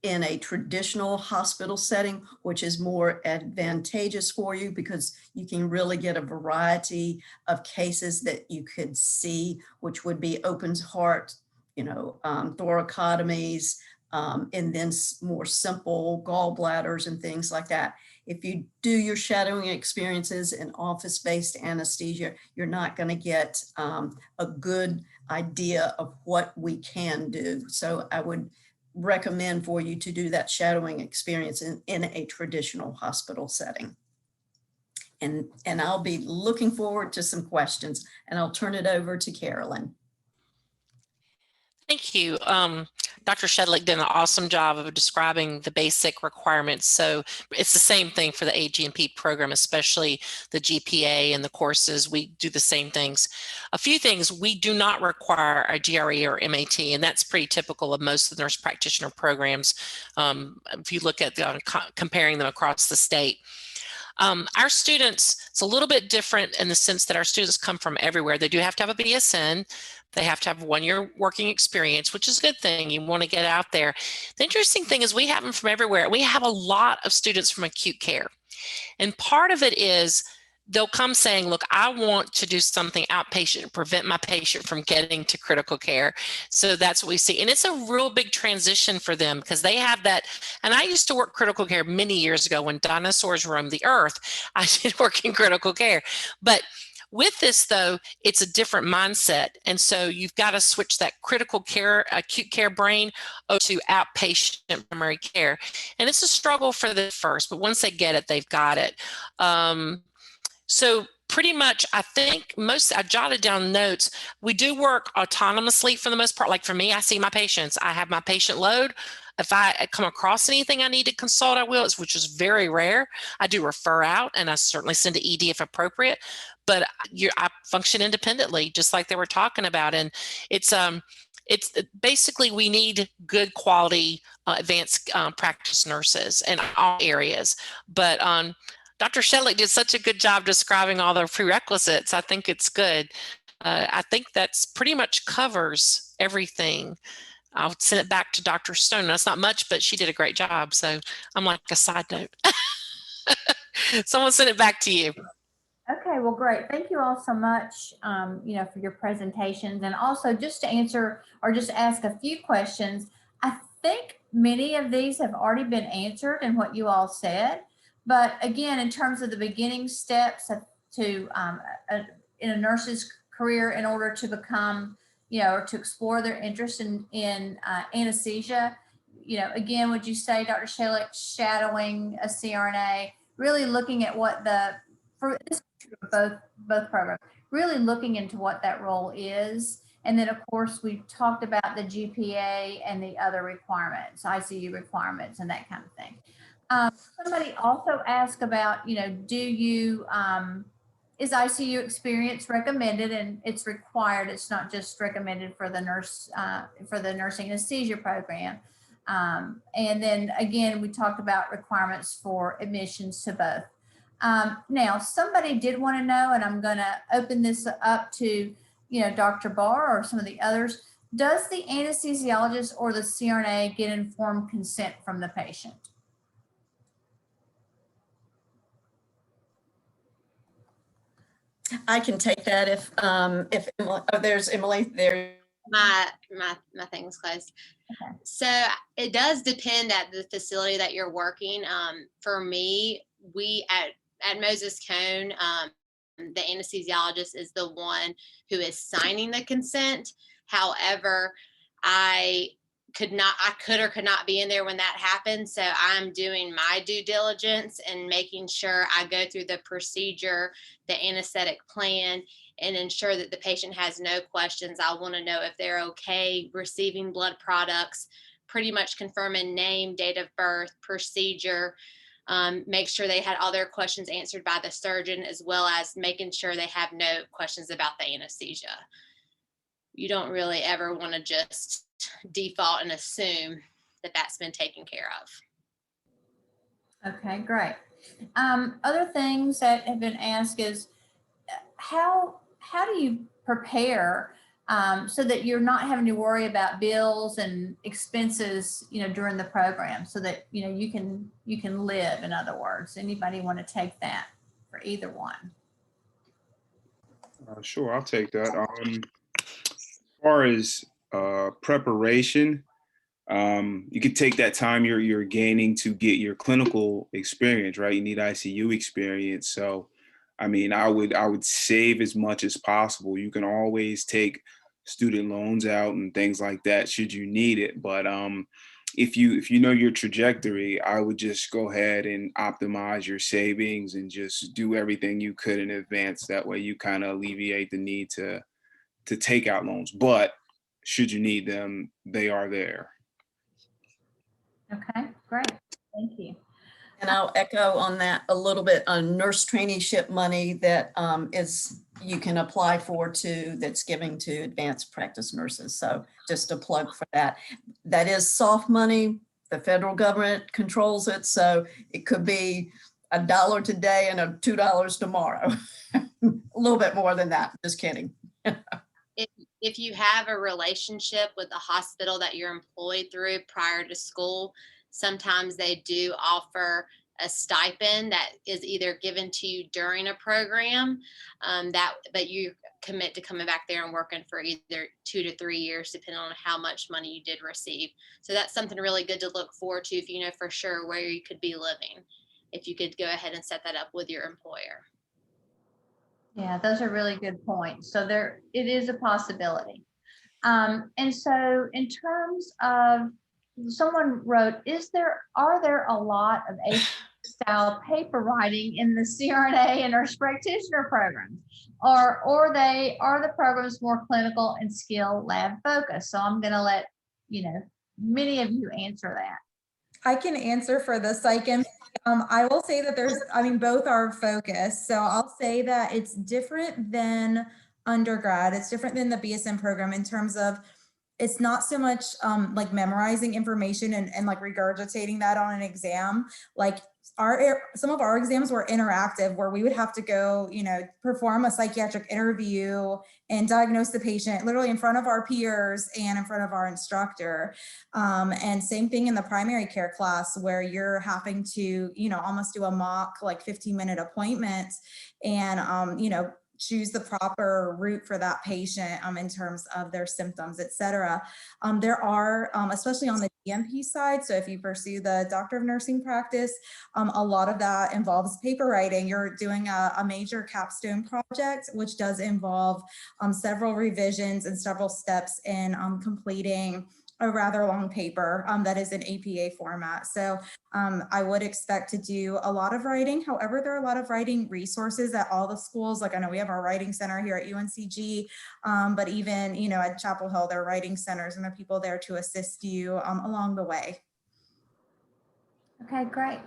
in a traditional hospital setting, which is more advantageous for you because you can really get a variety of cases that you could see, which would be open heart, thoracotomies, and then more simple gallbladders and things like that. If you do your shadowing experiences in office-based anesthesia, you're not going to get a good idea of what we can do. So I would recommend for you to do that shadowing experience in a traditional hospital setting. And I'll be looking forward to some questions, and I'll turn it over to Carolyn. Thank you. Dr. Shedlick did an awesome job of describing the basic requirements. So it's the same thing for the AGNP program, especially the GPA and the courses. We do the same things. A few things, we do not require a GRE or MAT, and that's pretty typical of most of the nurse practitioner programs. If you look at comparing them across the state. Our students, it's a little bit different in the sense that our students come from everywhere. They do have to have a BSN. They have to have 1 year working experience, which is a good thing. You want to get out there. The interesting thing is we have them from everywhere. We have a lot of students from acute care. And part of it is they'll come saying, look, I want to do something outpatient and prevent my patient from getting to critical care. So that's what we see. And it's a real big transition for them because they have that. And I used to work critical care many years ago when dinosaurs roamed the earth. I did work in critical care. But with this, though, it's a different mindset. And so you've got to switch that critical care, acute care brain to outpatient primary care. And it's a struggle for the first, but once they get it, they've got it. So pretty much, I think I jotted down notes. We do work autonomously for the most part. Like for me, I see my patients. I have my patient load. If I come across anything I need to consult, I will, which is very rare. I do refer out, and I certainly send to ED if appropriate. But I function independently, just like they were talking about. And it's basically we need good quality advanced practice nurses in all areas. But Dr. Shedlick did such a good job describing all the prerequisites. I think it's good. I think that's pretty much covers everything. I'll send it back to Dr. Stone. That's not much, but she did a great job. So I'm like a side note. Someone send it back to you. Okay, well, great. Thank you all so much, for your presentations, and also just to answer or just ask a few questions. I think many of these have already been answered in what you all said, but again, in terms of the beginning steps to in a nurse's career in order to become, or to explore their interest in anesthesia, again, would you say, Dr. Shedlick, shadowing a CRNA, really looking at what for this both programs, really looking into what that role is. And then of course we talked about the GPA and the other requirements, ICU requirements and that kind of thing. Somebody also asked about, is ICU experience recommended? And it's required. It's not just recommended for the nursing anesthesia program. And then again, we talked about requirements for admissions to both. Now, somebody did want to know, and I'm going to open this up to, Dr. Barr or some of the others. Does the anesthesiologist or the CRNA get informed consent from the patient? I can take that if Emily, there's Emily there. My thing was closed. Okay. So it does depend at the facility that you're working. For me, we at Moses Cone, the anesthesiologist is the one who is signing the consent. However, I could or could not be in there when that happened. So I'm doing my due diligence and making sure I go through the procedure, the anesthetic plan, and ensure that the patient has no questions. I want to know if they're okay receiving blood products, pretty much confirming name, date of birth, procedure, make sure they had all their questions answered by the surgeon, as well as making sure they have no questions about the anesthesia. You don't really ever want to just default and assume that that's been taken care of. Okay, great. Other things that have been asked is how do you prepare so that you're not having to worry about bills and expenses, during the program, so that you can live. In other words, anybody want to take that for either one? Sure, I'll take that. As far as preparation, you could take that time you're gaining to get your clinical experience, right? You need ICU experience. So, I mean, I would save as much as possible. You can always take student loans out and things like that should you need it. But if you know your trajectory, I would just go ahead and optimize your savings and just do everything you could in advance. That way you kind of alleviate the need to take out loans. But should you need them, they are there. Okay, great. Thank you. And I'll echo on that a little bit on nurse traineeship money that you can apply for too, that's giving to advanced practice nurses. So just a plug for that. That is soft money. The federal government controls it. So it could be $1 today and $2 tomorrow. A little bit more than that, just kidding. If you have a relationship with the hospital that you're employed through prior to school, sometimes they do offer a stipend that is either given to you during a program, but you commit to coming back there and working for either 2 to 3 years, depending on how much money you did receive. So that's something really good to look forward to if you know for sure where you could be living, if you could go ahead and set that up with your employer. Yeah, those are really good points. So it is a possibility. And so in terms of, someone wrote, are there a lot of style paper writing in the CRNA and nurse practitioner programs, or are the programs more clinical and skill lab focused? So I'm going to let many of you answer that. I can answer for the Psych Mp. I will say that both are focused. So I'll say that it's different than undergrad. It's different than the BSN program in terms of, it's not so much like memorizing information and like regurgitating that on an exam. Like some of our exams were interactive, where we would have to go, perform a psychiatric interview and diagnose the patient literally in front of our peers and in front of our instructor. And same thing in the primary care class, where you're having to, almost do a mock like 15-minute appointment and, choose the proper route for that patient in terms of their symptoms, et cetera. There are, especially on the DNP side, so if you pursue the Doctor of Nursing practice, a lot of that involves paper writing. You're doing a major capstone project, which does involve several revisions and several steps in completing a rather long paper that is in APA format. So I would expect to do a lot of writing. However, there are a lot of writing resources at all the schools. Like I know we have our writing center here at UNCG, but even, at Chapel Hill, there are writing centers and there are people there to assist you along the way. Okay, great.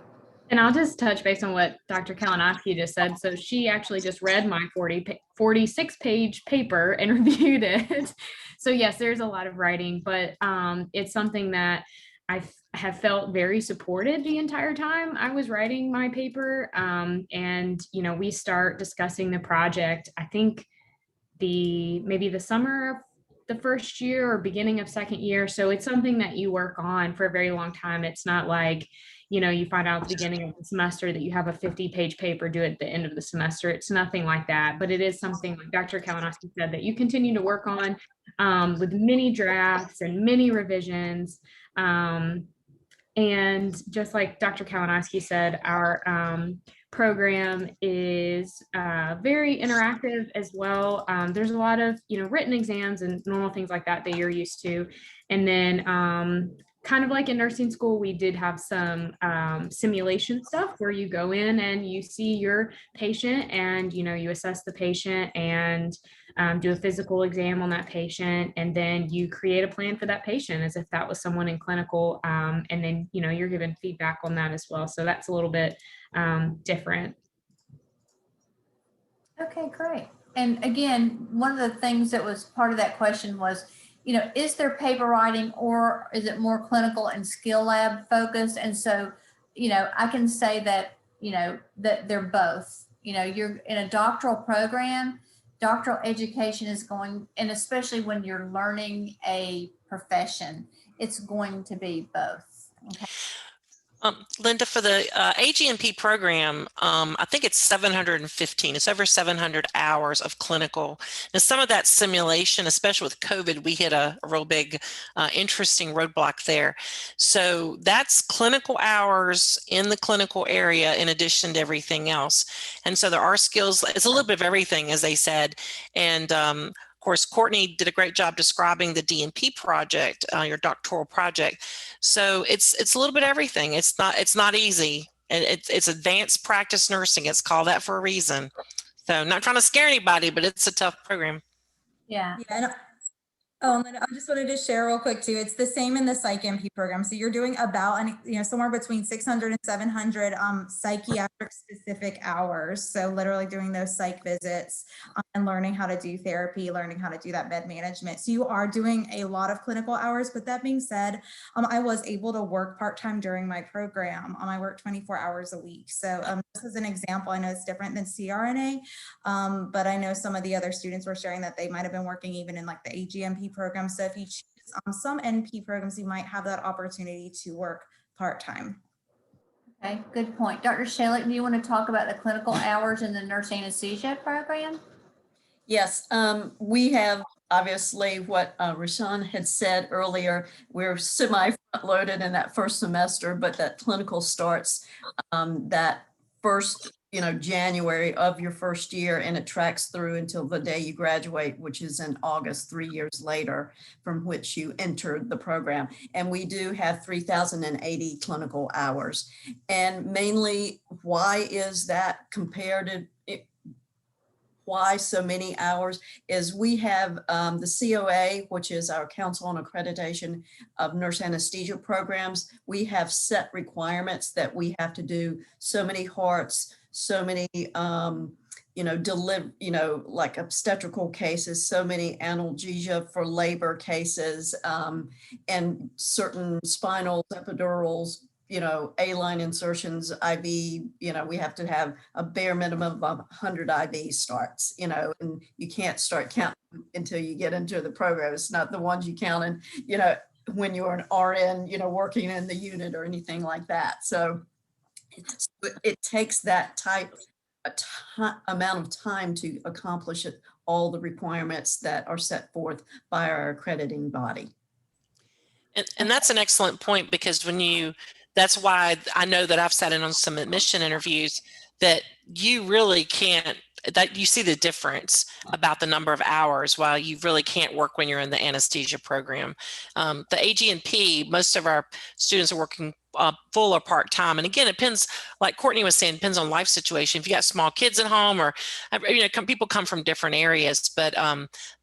And I'll just touch base on what Dr. Kalinowski just said. So she actually just read my 46-page paper and reviewed it. So yes, there's a lot of writing, but it's something that I have felt very supported the entire time I was writing my paper. And, we start discussing the project, I think maybe the summer of the first year or beginning of second year. So it's something that you work on for a very long time. It's not like, you find out at the beginning of the semester that you have a 50-page paper due at the end of the semester. It's nothing like that, but it is something, like Dr. Kalinowski said, that you continue to work on with many drafts and many revisions. And just like Dr. Kalinowski said, our program is very interactive as well. There's a lot of, written exams and normal things like that you're used to. And then kind of like in nursing school, we did have some simulation stuff where you go in and you see your patient and, you know, you assess the patient and do a physical exam on that patient. And then you create a plan for that patient as if that was someone in clinical. And then, you know, you're given feedback on that as well. So that's a little bit different. Okay, great. And again, one of the things that was part of that question was, you know, is there paper writing or is it more clinical and skill lab focused? And so, you know, I can say that, you know, that they're both. You know, you're in a doctoral program, doctoral education is going, and especially when you're learning a profession, it's going to be both. Okay. Linda, for the AGNP program, I think it's 715. It's over 700 hours of clinical. Now, some of that simulation, especially with COVID, we hit a real big, interesting roadblock there. So that's clinical hours in the clinical area in addition to everything else. And so there are skills. It's a little bit of everything, as they said. And of course, Courtney did a great job describing the DNP project, your doctoral project. So it's a little bit of everything. It's not easy. It's advanced practice nursing. It's called that for a reason. So not trying to scare anybody, but it's a tough program. Yeah. Yeah. And I just wanted to share real quick too. It's the same in the Psych MP program. So you're doing about, you know, somewhere between 600 and 700 psychiatric specific hours. So literally doing those psych visits and learning how to do therapy, learning how to do that med management. So you are doing a lot of clinical hours. But that being said, I was able to work part-time during my program. I worked 24 hours a week. So this is an example. I know it's different than CRNA, but I know some of the other students were sharing that they might have been working even in like the AGNP program. So if you choose some NP programs, you might have that opportunity to work part-time. Okay, good point. Dr. Shalik, do you want to talk about the clinical hours in the nurse anesthesia program? Yes, we have obviously what Rashawn had said earlier, we're semi-front-loaded in that first semester, but that clinical starts that first, you know, January of your first year, and it tracks through until the day you graduate, which is in August, 3 years later from which you entered the program. And we do have 3,080 clinical hours. And mainly, why is that compared to why so many hours is we have the COA, which is our Council on Accreditation of Nurse Anesthesia Programs. We have set requirements that we have to do so many hearts, so many, like obstetrical cases, so many analgesia for labor cases, and certain spinal epidurals, you know, A-line insertions, IV, you know, we have to have a bare minimum of 100 IV starts, you know, and you can't start counting until you get into the program. It's not the ones you count in, you know, when you're an RN, you know, working in the unit or anything like that. So it takes that amount of time to accomplish all the requirements that are set forth by our accrediting body. And that's an excellent point, because that's why I know that I've sat in on some admission interviews that you really can't, that you see the difference about the number of hours, while you really can't work when you're in the anesthesia program. The AGNP, most of our students are working full or part-time. And again, it depends, like Courtney was saying, depends on life situation. If you got small kids at home, or, you know, people come from different areas, but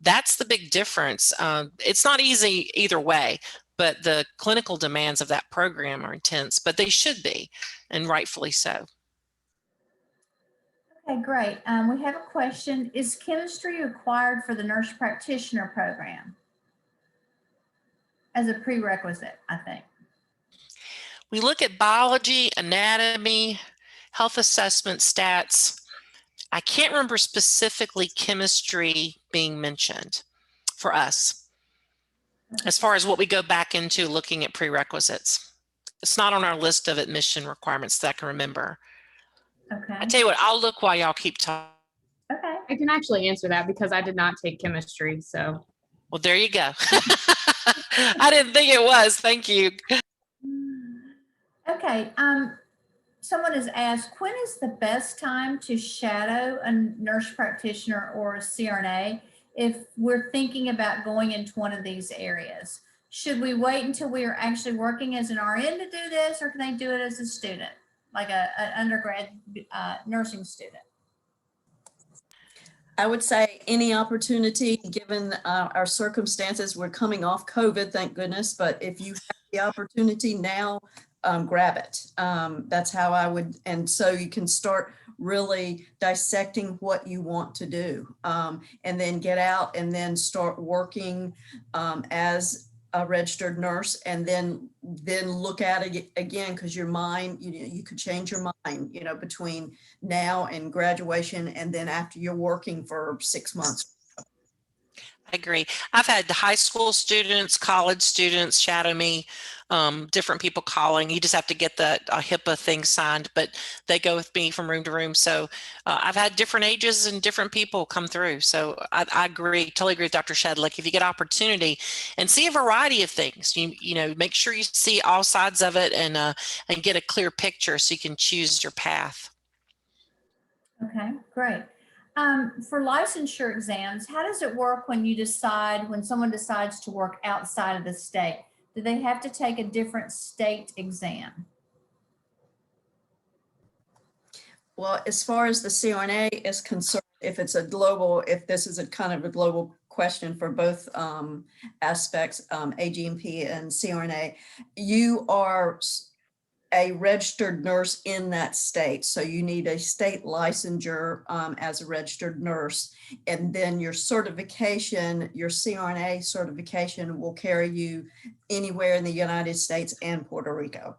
that's the big difference. It's not easy either way, but the clinical demands of that program are intense, but they should be, and rightfully so. Okay, great. We have a question. Is chemistry required for the nurse practitioner program? As a prerequisite, I think. We look at biology, anatomy, health assessment, stats. I can't remember specifically chemistry being mentioned for us, as far as what we go back into looking at prerequisites. It's not on our list of admission requirements that I can remember. Okay. I tell you what, I'll look while y'all keep talking. Okay. I can actually answer that because I did not take chemistry. So, well, there you go. I didn't think it was. Thank you. Okay. Someone has asked, when is the best time to shadow a nurse practitioner or a CRNA if we're thinking about going into one of these areas? should we wait until we are actually working as an RN to do this, or can they do it as a student, like an undergrad nursing student? I would say any opportunity, given our circumstances. We're coming off COVID, thank goodness, but if you have the opportunity now, grab it. That's how I would, and so you can start really dissecting what you want to do, and then get out and then start working as a registered nurse, and then look at it again, because your mind, you could change your mind, between now and graduation, and then after you're working for 6 months. I agree. I've had high school students, college students shadow me, different people calling. You just have to get the HIPAA thing signed, but they go with me from room to room. So I've had different ages and different people come through. So I agree, totally agree with Dr. Shedlick. If you get opportunity and see a variety of things, you know, make sure you see all sides of it and get a clear picture so you can choose your path. Okay, great. For licensure exams, how does it work when someone decides to work outside of the state? Do they have to take a different state exam? Well, as far as the CRNA is concerned, if this is a kind of a global question for both aspects, AGNP and CRNA, you are a registered nurse in that state. So you need a state licensure as a registered nurse. And then your certification, your CRNA certification, will carry you anywhere in the United States and Puerto Rico.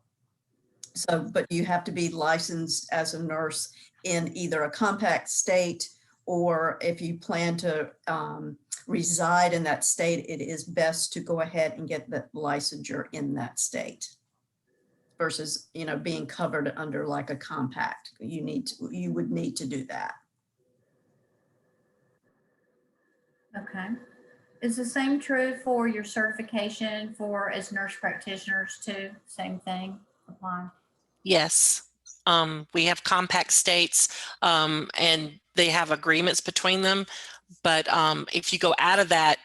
So, but you have to be licensed as a nurse in either a compact state, or if you plan to reside in that state, it is best to go ahead and get the licensure in that state, versus, being covered under like a compact. You would need to do that. Okay. Is the same true for your certification as nurse practitioners too? Same thing apply? Yes. We have compact states and they have agreements between them. But if you go out of that,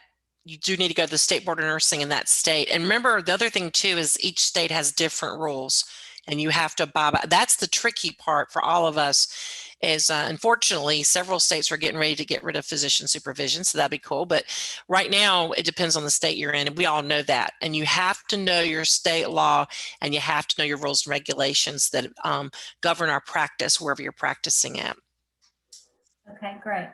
you do need to go to the State Board of Nursing in that state. And remember, the other thing too is each state has different rules and you have to abide by. That's the tricky part for all of us is unfortunately, several states are getting ready to get rid of physician supervision. So that'd be cool. But right now it depends on the state you're in. And we all know that. And you have to know your state law and you have to know your rules and regulations that govern our practice wherever you're practicing at. Okay, great.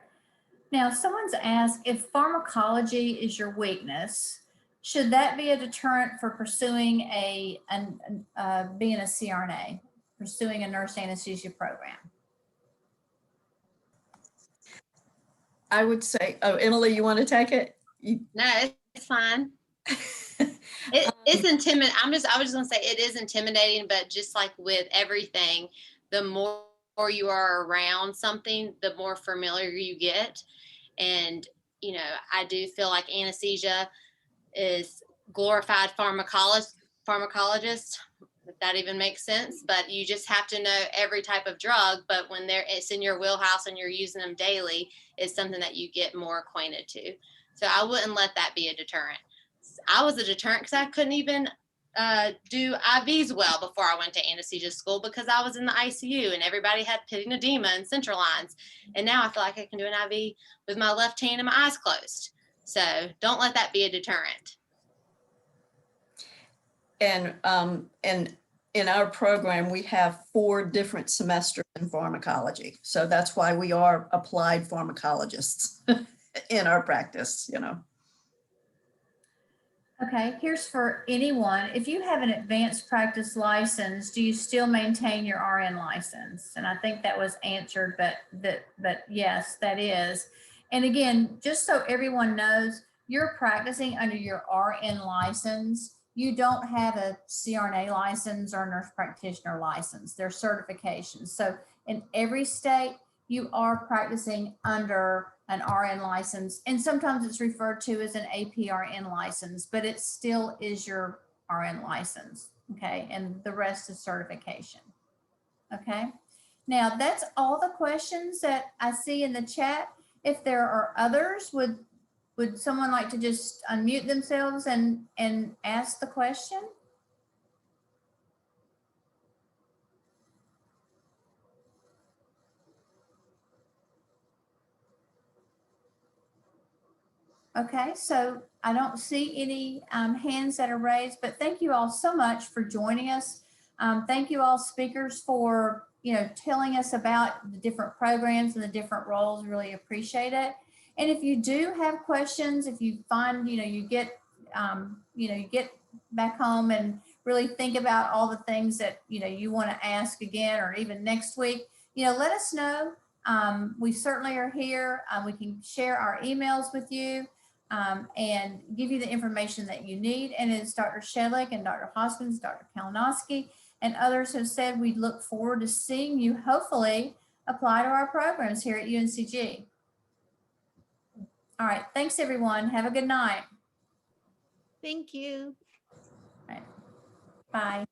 Now, someone's asked, if pharmacology is your weakness, should that be a deterrent for pursuing being a CRNA, pursuing a nurse anesthesia program? I would say, Emily, you want to take it? No, it's fine. It's intimidating. I was just gonna say it is intimidating, but just like with everything, the more you are around something, the more familiar you get. And, I do feel like anesthesia is glorified pharmacologist, if that even makes sense. But you just have to know every type of drug. But when it's in your wheelhouse and you're using them daily, it's something that you get more acquainted to. So I wouldn't let that be a deterrent. I was a deterrent because I couldn't even do IVs well before I went to anesthesia school, because I was in the ICU and everybody had pitting edema and central lines. And now I feel like I can do an IV with my left hand and my eyes closed. So don't let that be a deterrent. And in our program, we have 4 different semesters in pharmacology. So that's why we are applied pharmacologists in our practice, Okay, here's for anyone. If you have an advanced practice license, do you still maintain your RN license? And I think that was answered, but yes, that is. And again, just so everyone knows, you're practicing under your RN license. You don't have a CRNA license or nurse practitioner license. They're certifications. So in every state, you are practicing under an RN license, and sometimes it's referred to as an APRN license, but it still is your RN license, okay? And the rest is certification, okay? Now, that's all the questions that I see in the chat. If there are others, would Would someone like to just unmute themselves and ask the question? Okay, so I don't see any hands that are raised, but thank you all so much for joining us. Thank you all speakers for, telling us about the different programs and the different roles. Really appreciate it. And if you do have questions, if you find, you get back home and really think about all the things that, you want to ask again, or even next week, let us know. We certainly are here. We can share our emails with you. And give you the information that you need. And as Dr. Shedlick and Dr. Hoskins, Dr. Kalinowski, and others have said, we look forward to seeing you hopefully apply to our programs here at UNCG. All right, thanks everyone. Have a good night. Thank you. All right. Bye.